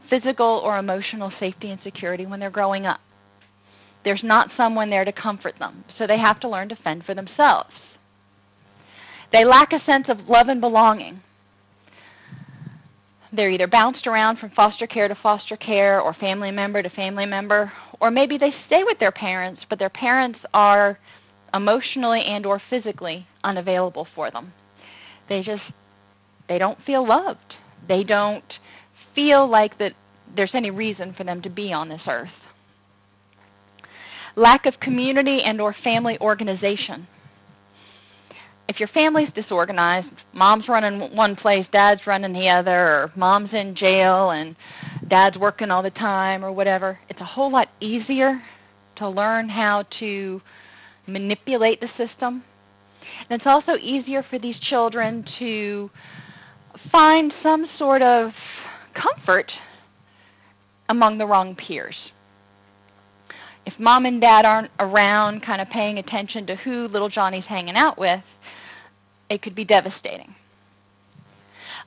physical or emotional safety and security when they're growing up. There's not someone there to comfort them, so they have to learn to fend for themselves. They lack a sense of love and belonging. They're either bounced around from foster care to foster care or family member to family member, or maybe they stay with their parents, but their parents are emotionally and or physically unavailable for them. They don't feel loved. They don't feel like that there's any reason for them to be on this earth. Lack of community and or family organization. If your family's disorganized, mom's running one place, dad's running the other, or mom's in jail and dad's working all the time or whatever, it's a whole lot easier to learn how to manipulate the system. And it's also easier for these children to find some sort of comfort among the wrong peers. If mom and dad aren't around kind of paying attention to who little Johnny's hanging out with, it could be devastating.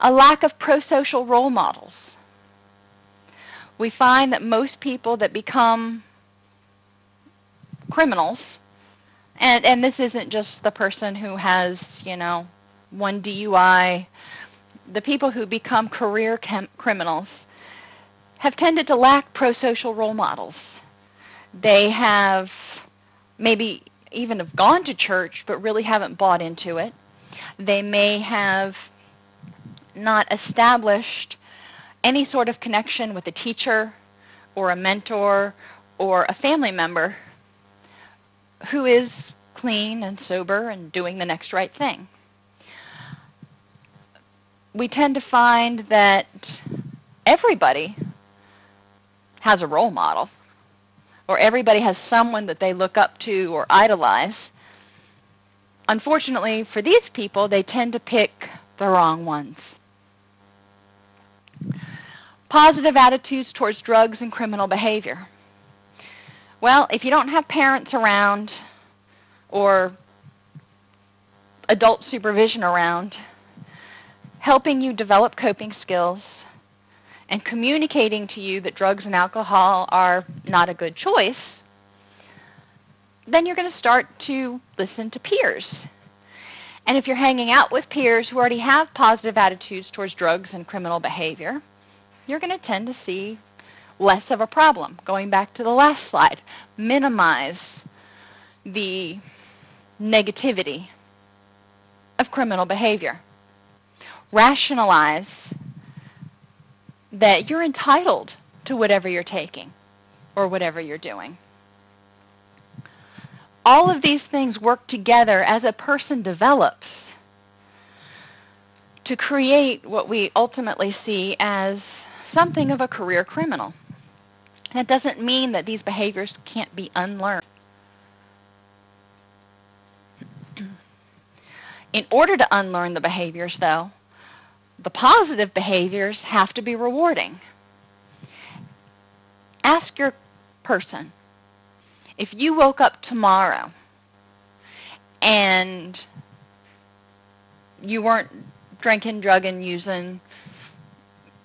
A lack of pro-social role models. We find that most people that become criminals, and this isn't just the person who has, one DUI, the people who become career criminals have tended to lack pro-social role models. They have maybe even have gone to church but really haven't bought into it. They may have not established any sort of connection with a teacher or a mentor or a family member who is clean and sober and doing the next right thing. We tend to find that everybody has a role model, or everybody has someone that they look up to or idolize. Unfortunately, for these people, they tend to pick the wrong ones. Positive attitudes towards drugs and criminal behavior. Well, if you don't have parents around or adult supervision around, helping you develop coping skills and communicating to you that drugs and alcohol are not a good choice, then you're going to start to listen to peers. And if you're hanging out with peers who already have positive attitudes towards drugs and criminal behavior, you're going to tend to see less of a problem. Going back to the last slide, minimize the negativity of criminal behavior. Rationalize that you're entitled to whatever you're taking or whatever you're doing. All of these things work together as a person develops to create what we ultimately see as something of a career criminal. That doesn't mean that these behaviors can't be unlearned. In order to unlearn the behaviors, though, the positive behaviors have to be rewarding. Ask your person, if you woke up tomorrow and you weren't drinking, drugging, using,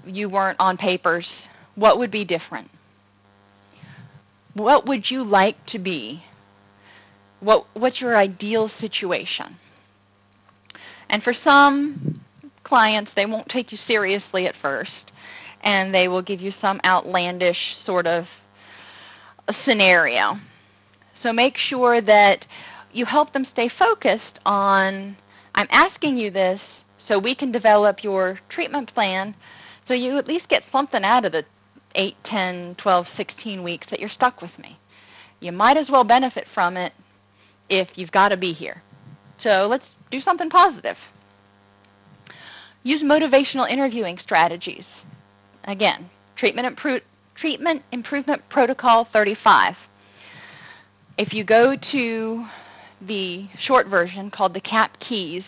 you weren't on papers, what would be different? What would you like to be? What's your ideal situation? And for some clients, they won't take you seriously at first, and they will give you some outlandish sort of a scenario. So make sure that you help them stay focused on, I'm asking you this so we can develop your treatment plan so you at least get something out of the 8, 10, 12, 16 weeks that you're stuck with me. You might as well benefit from it if you've got to be here. So let's do something positive. Use motivational interviewing strategies. Again, Treatment Improvement Protocol 35. If you go to the short version called the CAP Keys,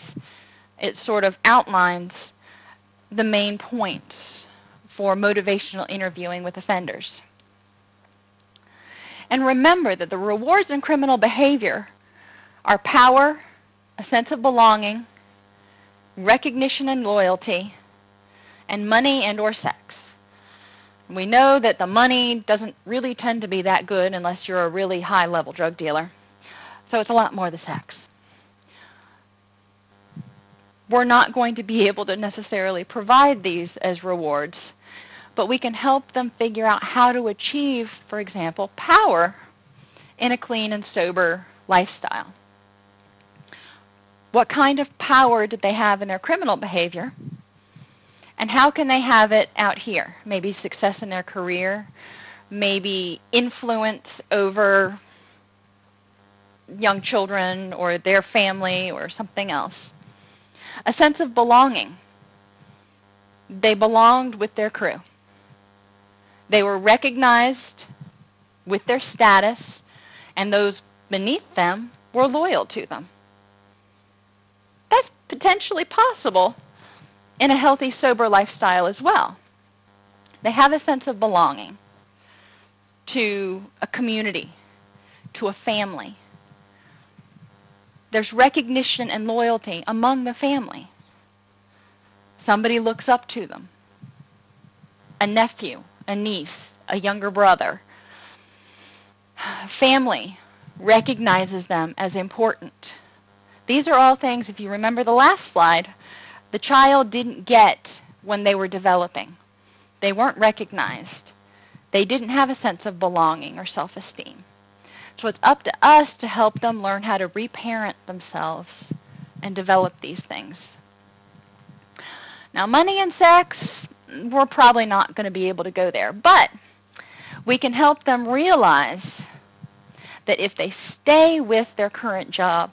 it sort of outlines the main points for motivational interviewing with offenders. And remember that the rewards in criminal behavior are power, a sense of belonging, recognition and loyalty, and money and or sex. We know that the money doesn't really tend to be that good unless you're a really high-level drug dealer. So it's a lot more the sex. We're not going to be able to necessarily provide these as rewards, but we can help them figure out how to achieve, for example, power in a clean and sober lifestyle. What kind of power did they have in their criminal behavior? And how can they have it out here? Maybe success in their career, maybe influence over young children or their family or something else. A sense of belonging. They belonged with their crew. They were recognized with their status, and those beneath them were loyal to them. That's potentially possible in a healthy, sober lifestyle as well. They have a sense of belonging to a community, to a family. There's recognition and loyalty among the family. Somebody looks up to them. A nephew, a niece, a younger brother. Family recognizes them as important. These are all things, if you remember the last slide, the child didn't get when they were developing. They weren't recognized. They didn't have a sense of belonging or self-esteem. So it's up to us to help them learn how to reparent themselves and develop these things. Now, money and sex, we're probably not going to be able to go there, but We can help them realize that if they stay with their current job,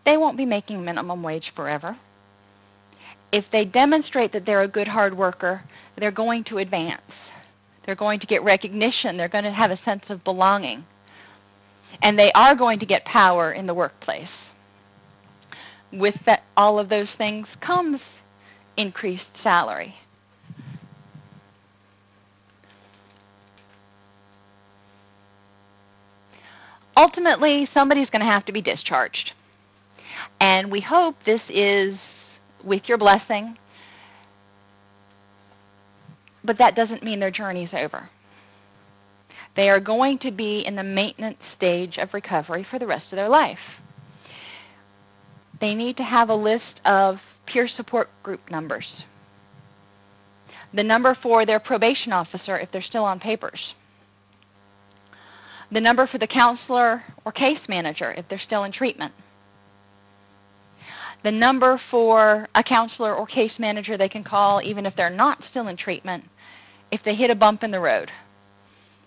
they won't be making minimum wage forever. If they demonstrate that they're a good hard worker, they're going to advance. They're going to get recognition. They're going to have a sense of belonging. And they are going to get power in the workplace. With that, all of those things comes increased salary. Ultimately, somebody's going to have to be discharged. And we hope this is with your blessing, but that doesn't mean their journey's over. They are going to be in the maintenance stage of recovery for the rest of their life. They need to have a list of peer support group numbers, the number for their probation officer if they're still on papers, the number for the counselor or case manager if they're still in treatment, the number for a counselor or case manager they can call even if they're not still in treatment if they hit a bump in the road,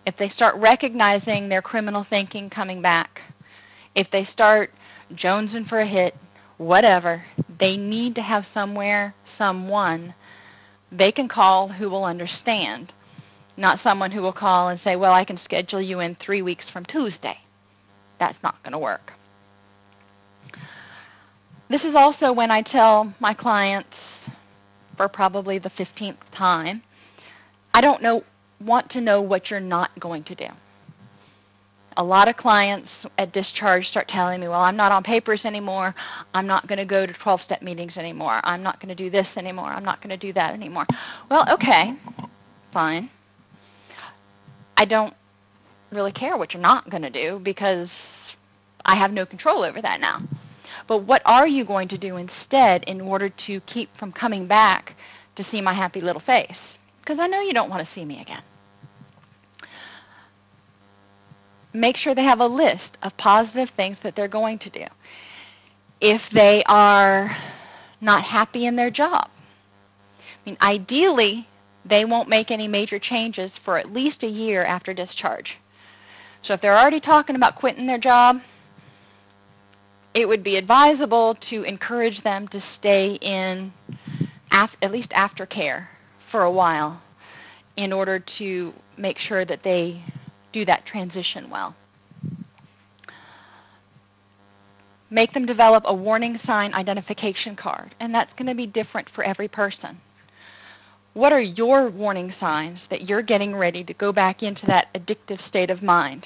if they start recognizing their criminal thinking coming back, if they start jonesing for a hit, whatever, they need to have someone they can call who will understand, not someone who will call and say, well, I can schedule you in 3 weeks from Tuesday. That's not going to work. This is also when I tell my clients, for probably the 15th time, I don't want to know what you're not going to do. A lot of clients at discharge start telling me, well, I'm not on papers anymore. I'm not going to go to 12-step meetings anymore. I'm not going to do this anymore. I'm not going to do that anymore. Well, okay, fine. I don't really care what you're not going to do because I have no control over that now. But what are you going to do instead in order to keep from coming back to see my happy little face? Because I know you don't want to see me again. Make sure they have a list of positive things that they're going to do. If they are not happy in their job, I mean, ideally, they won't make any major changes for at least a year after discharge. So if they're already talking about quitting their job, it would be advisable to encourage them to stay in at least aftercare for a while in order to make sure that they do that transition well. Make them develop a warning sign identification card, and that's going to be different for every person. What are your warning signs that you're getting ready to go back into that addictive state of mind,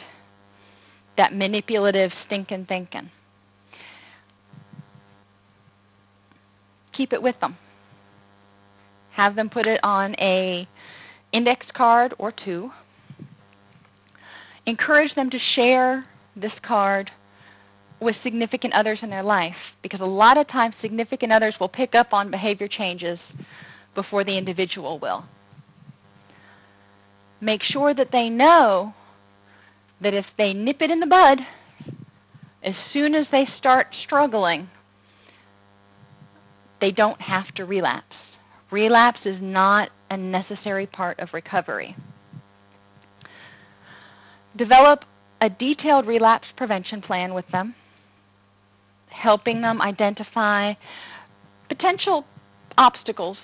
that manipulative stinking thinking? Keep it with them. Have them put it on an index card or two. Encourage them to share this card with significant others in their life, because a lot of times significant others will pick up on behavior changes before the individual will. Make sure that they know that if they nip it in the bud, as soon as they start struggling, they don't have to relapse. Relapse is not a necessary part of recovery. Develop a detailed relapse prevention plan with them, helping them identify potential obstacles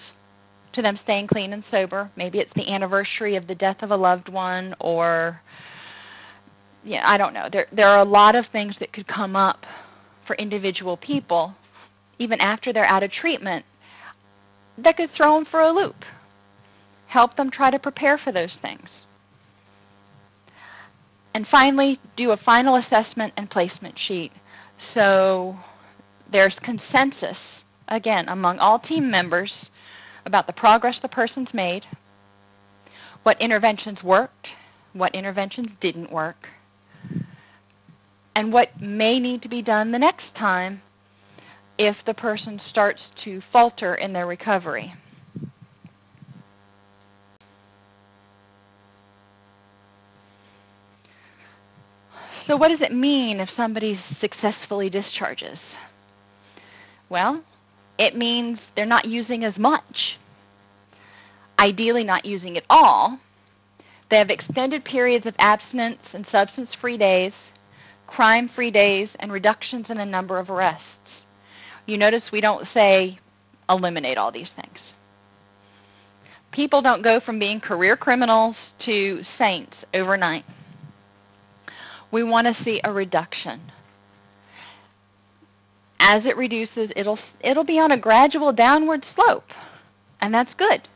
to them staying clean and sober. Maybe it's the anniversary of the death of a loved one, or, yeah, I don't know. There are a lot of things that could come up for individual people, even after they're out of treatment, that could throw them for a loop. Help them try to prepare for those things. And finally, do a final assessment and placement sheet. So there's consensus, again, among all team members about the progress the person's made, what interventions worked, what interventions didn't work, and what may need to be done the next time if the person starts to falter in their recovery. So what does it mean if somebody successfully discharges? Well, it means they're not using as much. Ideally not using it all, They have extended periods of abstinence and substance-free days, crime-free days, and reductions in the number of arrests. You notice we don't say eliminate all these things. People don't go from being career criminals to saints overnight. We want to see a reduction. As it reduces, it'll be on a gradual downward slope, and that's good.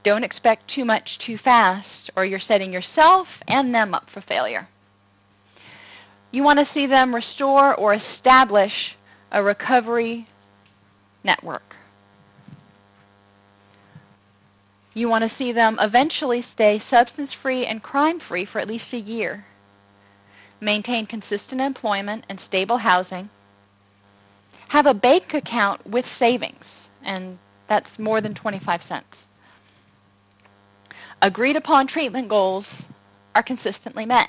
Don't expect too much too fast, or you're setting yourself and them up for failure. You want to see them restore or establish a recovery network. You want to see them eventually stay substance-free and crime-free for at least a year. Maintain consistent employment and stable housing. Have a bank account with savings, and that's more than 25 cents. Agreed upon treatment goals are consistently met.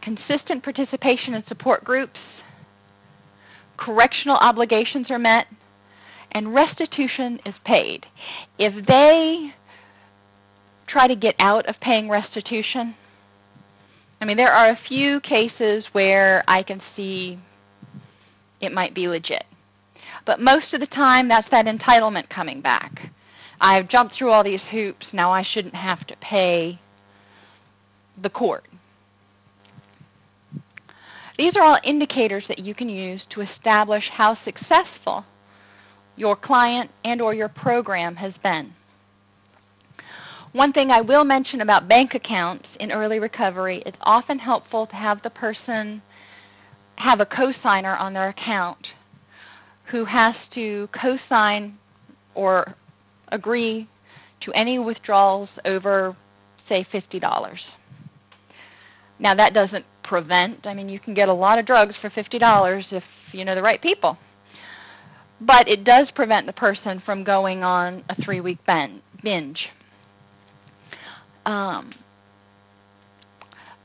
Consistent participation in support groups. Correctional obligations are met, and restitution is paid. If they try to get out of paying restitution, I mean, there are a few cases where I can see it might be legit. But most of the time, that's that entitlement coming back. I've jumped through all these hoops, now I shouldn't have to pay the court. These are all indicators that you can use to establish how successful your client and or your program has been. One thing I will mention about bank accounts in early recovery, it's often helpful to have the person have a co-signer on their account who has to co-sign or agree to any withdrawals over, say, $50. Now, that doesn't prevent, I mean, you can get a lot of drugs for $50 if you know the right people. But it does prevent the person from going on a 3-week binge.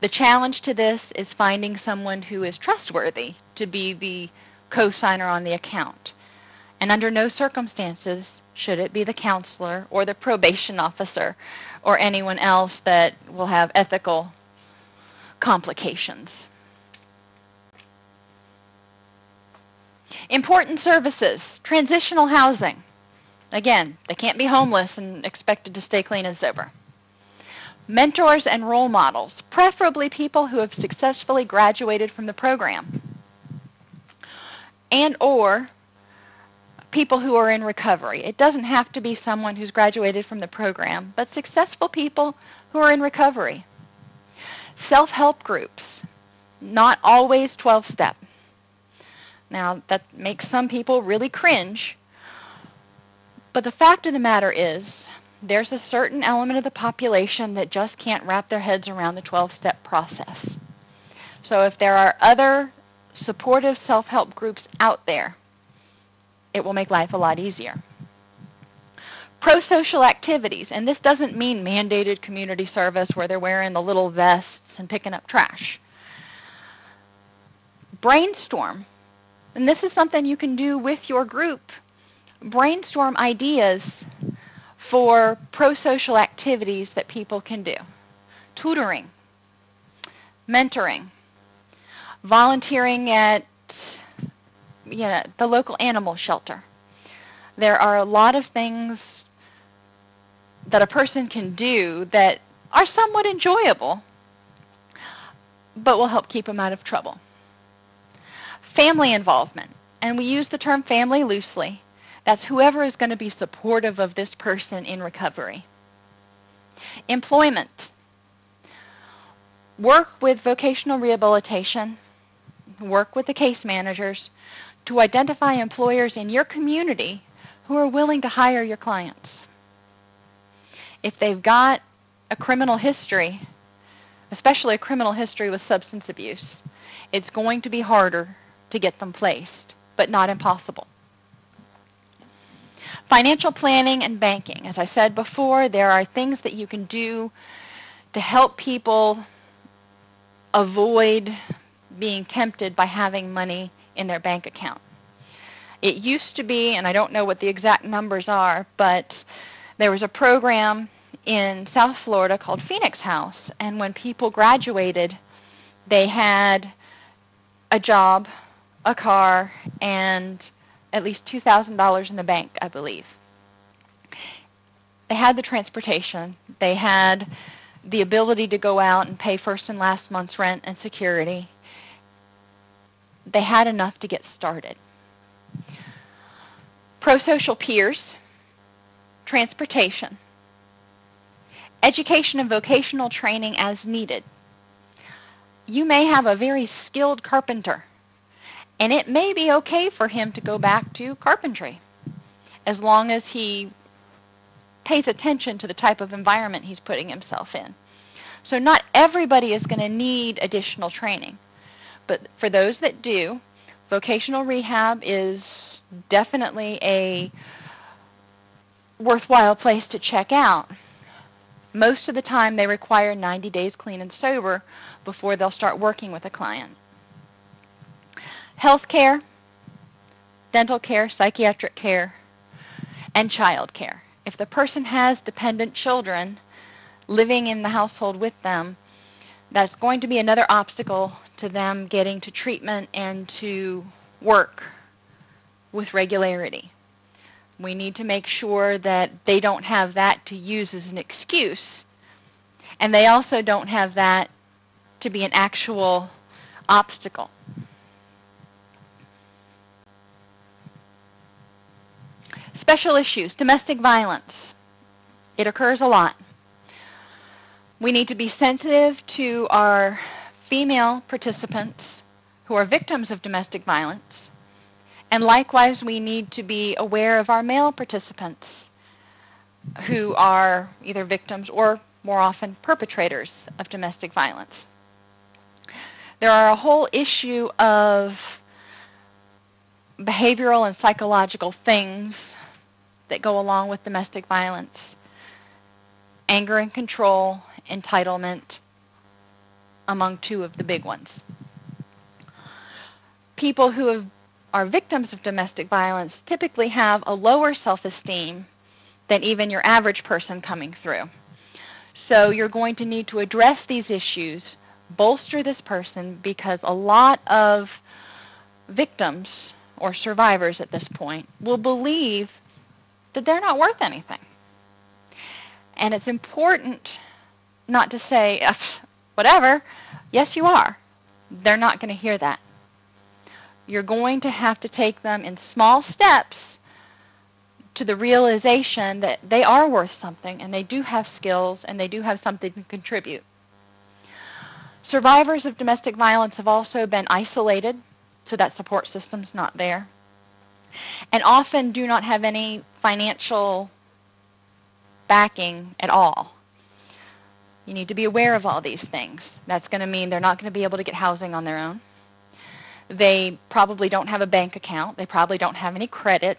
The challenge to this is finding someone who is trustworthy to be the co-signer on the account. And under no circumstances should it be the counselor or the probation officer or anyone else that will have ethical complications. Important services, transitional housing. Again, they can't be homeless and expected to stay clean and sober. Mentors and role models, preferably people who have successfully graduated from the program, and or people who are in recovery. It doesn't have to be someone who's graduated from the program, but successful people who are in recovery. Self-help groups, not always 12-step. Now, that makes some people really cringe, but the fact of the matter is there's a certain element of the population that just can't wrap their heads around the 12-step process. So if there are other supportive self-help groups out there, it will make life a lot easier. Pro-social activities, and this doesn't mean mandated community service where they're wearing the little vests and picking up trash. Brainstorm, and this is something you can do with your group. Brainstorm ideas for pro-social activities that people can do. Tutoring, mentoring, volunteering at the local animal shelter. There are a lot of things that a person can do that are somewhat enjoyable, but will help keep them out of trouble. Family involvement, and we use the term family loosely. That's whoever is going to be supportive of this person in recovery. Employment. Work with vocational rehabilitation, work with the case managers to identify employers in your community who are willing to hire your clients. If they've got a criminal history, especially a criminal history with substance abuse, it's going to be harder to get them placed, but not impossible. Financial planning and banking. As I said before, there are things that you can do to help people avoid being tempted by having money in their bank account. It used to be, and I don't know what the exact numbers are, but There was a program in South Florida called Phoenix House, and when people graduated, they had a job, a car, and at least $2,000 in the bank, I believe. They had the transportation. They had the ability to go out and pay first and last month's rent and security. They had enough to get started. Pro-social peers, transportation, education and vocational training as needed. You may have a very skilled carpenter, and it may be okay for him to go back to carpentry as long as he pays attention to the type of environment he's putting himself in. So not everybody is going to need additional training, but for those that do, vocational rehab is definitely a worthwhile place to check out. Most of the time they require 90 days clean and sober before they'll start working with a client. Health care, dental care, psychiatric care, and child care. If the person has dependent children living in the household with them, that's going to be another obstacle to them getting to treatment and to work with regularity. We need to make sure that they don't have that to use as an excuse, and they also don't have that to be an actual obstacle. Special issues, domestic violence. It occurs a lot. We need to be sensitive to our female participants who are victims of domestic violence, and likewise we need to be aware of our male participants who are either victims or more often perpetrators of domestic violence. There are a whole issue of behavioral and psychological things that go along with domestic violence. Anger and control, entitlement, among two of the big ones. People who are victims of domestic violence typically have a lower self-esteem than even your average person coming through. So you're going to need to address these issues, bolster this person, because a lot of victims or survivors at this point will believe that they're not worth anything. And it's important not to say, whatever, yes you are. They're not going to hear that. You're going to have to take them in small steps to the realization that they are worth something and they do have skills and they do have something to contribute. Survivors of domestic violence have also been isolated, so that support system's not there, and often do not have any financial backing at all. You need to be aware of all these things. That's going to mean they're not going to be able to get housing on their own. They probably don't have a bank account. They probably don't have any credit.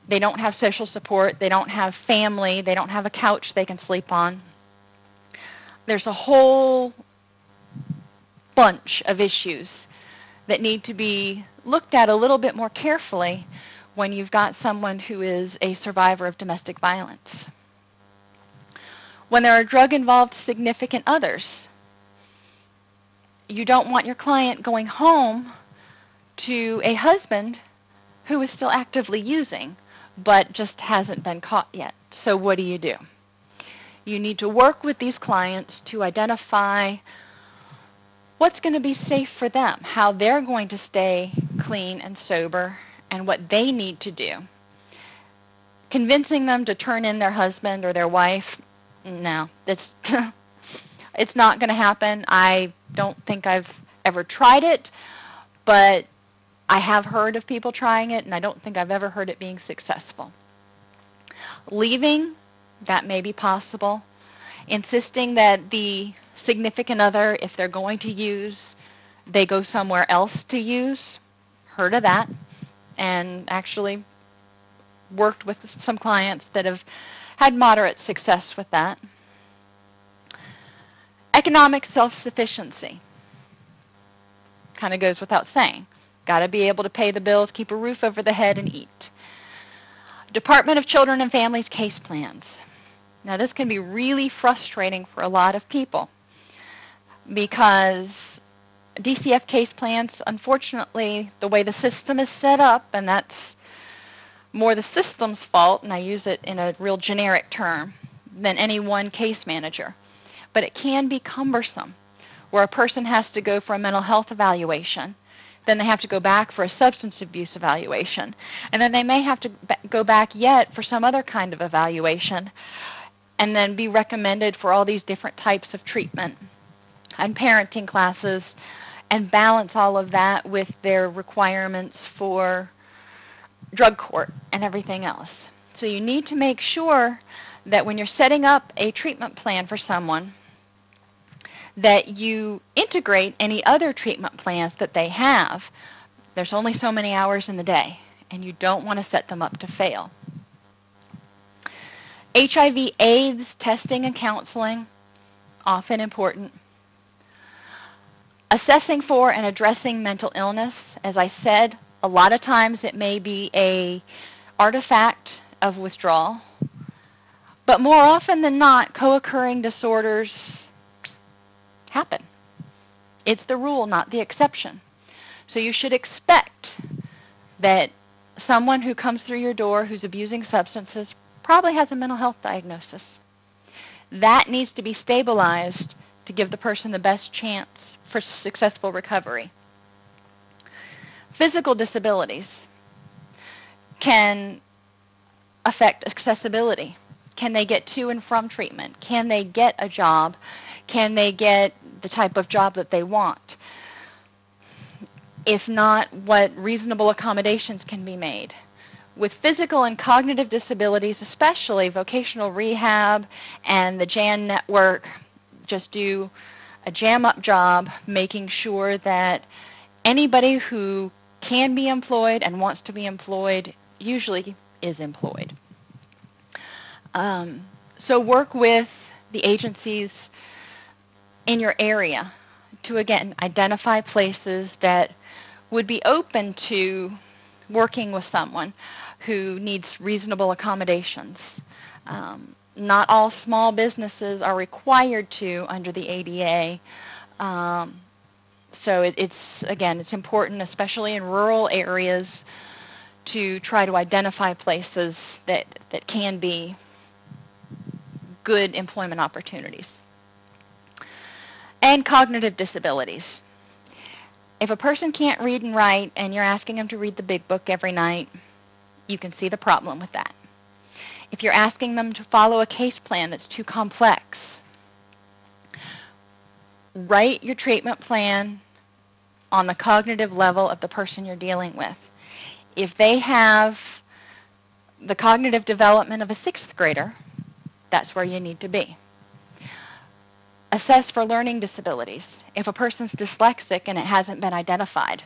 They don't have social support. They don't have family. They don't have a couch they can sleep on. There's a whole bunch of issues that need to be looked at a little bit more carefully when you've got someone who is a survivor of domestic violence. When there are drug-involved significant others, you don't want your client going home to a husband who is still actively using but just hasn't been caught yet. So what do? You need to work with these clients to identify what's going to be safe for them, how they're going to stay clean and sober, and what they need to do. Convincing them to turn in their husband or their wife, no, it's not going to happen. I don't think I've ever tried it, but I have heard of people trying it, and I don't think I've ever heard it being successful. Leaving, that may be possible. Insisting that the significant other, if they're going to use, they go somewhere else to use. Heard of that, and actually worked with some clients that have had moderate success with that. Economic self-sufficiency. Kind of goes without saying. Got to be able to pay the bills, keep a roof over the head, and eat. Department of Children and Families case plans. Now, this can be really frustrating for a lot of people because DCF case plans, unfortunately, the way the system is set up, and that's more the system's fault, and I use it in a real generic term, than any one case manager. But it can be cumbersome, where a person has to go for a mental health evaluation, then they have to go back for a substance abuse evaluation, and then they may have to go back yet for some other kind of evaluation, and then be recommended for all these different types of treatment and parenting classes, and balance all of that with their requirements for drug court and everything else. So you need to make sure that when you're setting up a treatment plan for someone, that you integrate any other treatment plans that they have. There's only so many hours in the day, and you don't want to set them up to fail. HIV/AIDS testing and counseling, often important. Assessing for and addressing mental illness, as I said, a lot of times it may be an artifact of withdrawal, but more often than not, co-occurring disorders happen. It's the rule, not the exception. So you should expect that someone who comes through your door who's abusing substances probably has a mental health diagnosis. That needs to be stabilized to give the person the best chance for successful recovery. Physical disabilities can affect accessibility. Can they get to and from treatment? Can they get a job? Can they get the type of job that they want? If not, what reasonable accommodations can be made? With physical and cognitive disabilities, especially vocational rehab and the JAN network, just do a jam-up job making sure that anybody who can be employed and wants to be employed usually is employed. So work with the agencies in your area to, again, identify places that would be open to working with someone who needs reasonable accommodations. Not all small businesses are required to under the ADA. So it's important, especially in rural areas, to try to identify places that can be good employment opportunities. And cognitive disabilities. If a person can't read and write and you're asking them to read the big book every night, you can see the problem with that. If you're asking them to follow a case plan that's too complex, write your treatment plan on the cognitive level of the person you're dealing with. If they have the cognitive development of a 6th grader, that's where you need to be. Assess for learning disabilities. If a person's dyslexic and it hasn't been identified,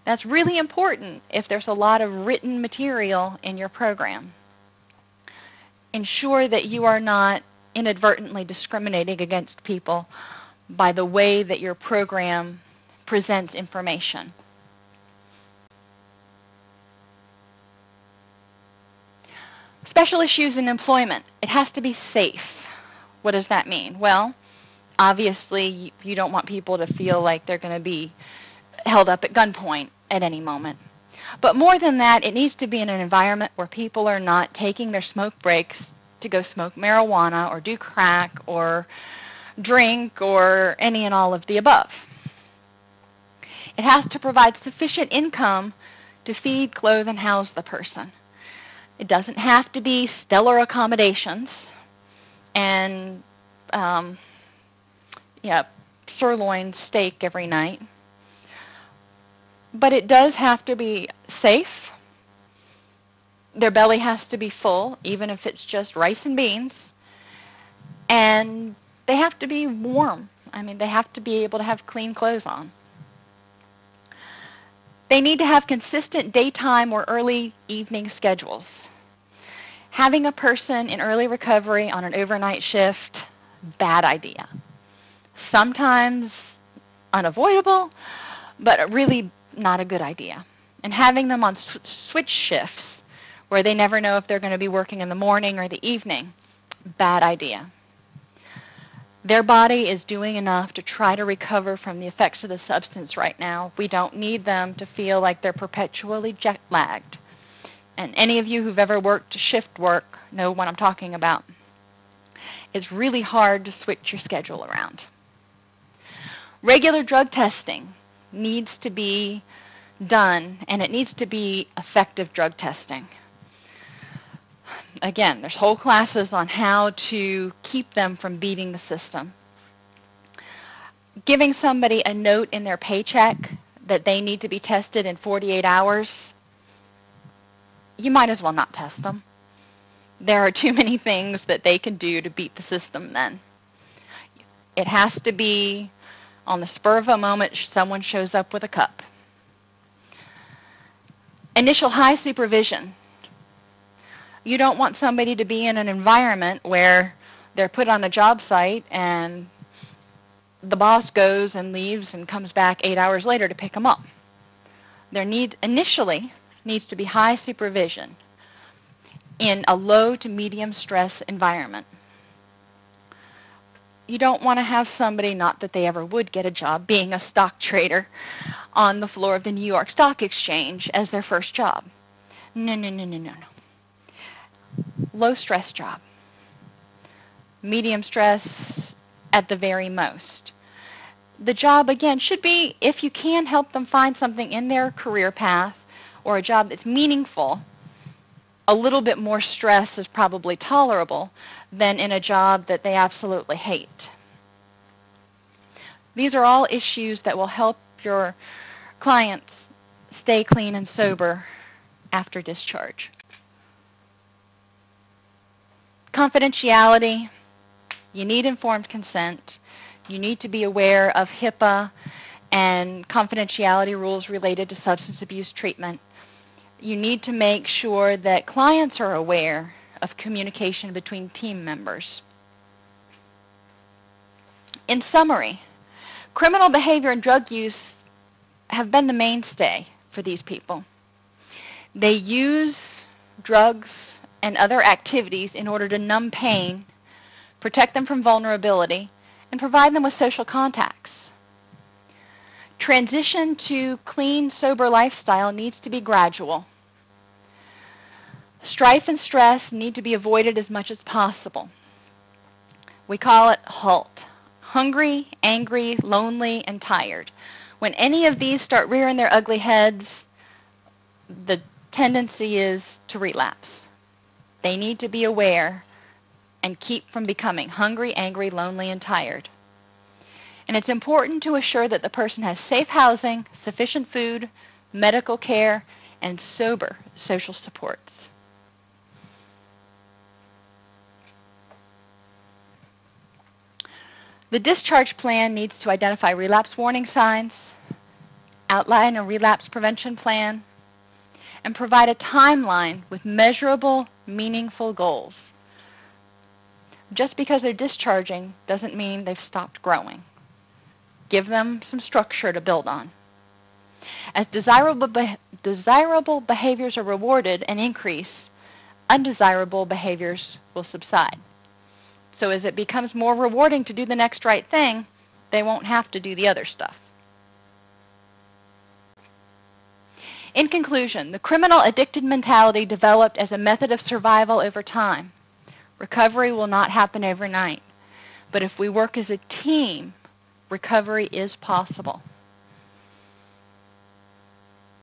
that's really important if there's a lot of written material in your program. Ensure that you are not inadvertently discriminating against people by the way that your program presents information. Special issues in employment. It has to be safe. What does that mean? Well, obviously, you don't want people to feel like they're going to be held up at gunpoint at any moment. But more than that, it needs to be in an environment where people are not taking their smoke breaks to go smoke marijuana or do crack or drink or any and all of the above. It has to provide sufficient income to feed, clothe, and house the person. It doesn't have to be stellar accommodations and sirloin steak every night. But it does have to be safe. Their belly has to be full, even if it's just rice and beans. And they have to be warm. I mean, they have to be able to have clean clothes on. They need to have consistent daytime or early evening schedules. Having a person in early recovery on an overnight shift, bad idea. Sometimes unavoidable, but really not a good idea. And having them on switch shifts where they never know if they're going to be working in the morning or the evening. Bad idea. Their body is doing enough to try to recover from the effects of the substance right now. We don't need them to feel like they're perpetually jet-lagged. And any of you who've ever worked shift work know what I'm talking about. It's really hard to switch your schedule around. Regular drug testing needs to be done, and it needs to be effective drug testing. Again, there's whole classes on how to keep them from beating the system. Giving somebody a note in their paycheck that they need to be tested in 48 hours, you might as well not test them. There are too many things that they can do to beat the system then. It has to be on the spur of a moment someone shows up with a cup. Initial high supervision. You don't want somebody to be in an environment where they're put on a job site and the boss goes and leaves and comes back 8 hours later to pick them up. There initially needs to be high supervision in a low to medium stress environment. You don't want to have somebody, not that they ever would get a job, being a stock trader on the floor of the New York Stock Exchange as their first job. No. Low stress job. Medium stress at the very most. The job, again, should be, if you can help them find something in their career path or a job that's meaningful, a little bit more stress is probably tolerable than in a job that they absolutely hate. These are all issues that will help your clients stay clean and sober after discharge. Confidentiality. You need informed consent. You need to be aware of HIPAA and confidentiality rules related to substance abuse treatment. You need to make sure that clients are aware of communication between team members. In summary, criminal behavior and drug use have been the mainstay for these people. They use drugs and other activities in order to numb pain, protect them from vulnerability, and provide them with social contacts. Transition to clean, sober lifestyle needs to be gradual. Strife and stress need to be avoided as much as possible. We call it HALT. Hungry, angry, lonely, and tired. When any of these start rearing their ugly heads, the tendency is to relapse. They need to be aware and keep from becoming hungry, angry, lonely, and tired. And it's important to assure that the person has safe housing, sufficient food, medical care, and sober social supports. The discharge plan needs to identify relapse warning signs, outline a relapse prevention plan, and provide a timeline with measurable, meaningful goals. Just because they're discharging doesn't mean they've stopped growing. Give them some structure to build on. As desirable behaviors are rewarded and increase, undesirable behaviors will subside. So as it becomes more rewarding to do the next right thing, they won't have to do the other stuff. In conclusion, the criminal addicted mentality developed as a method of survival over time. Recovery will not happen overnight. But if we work as a team, recovery is possible.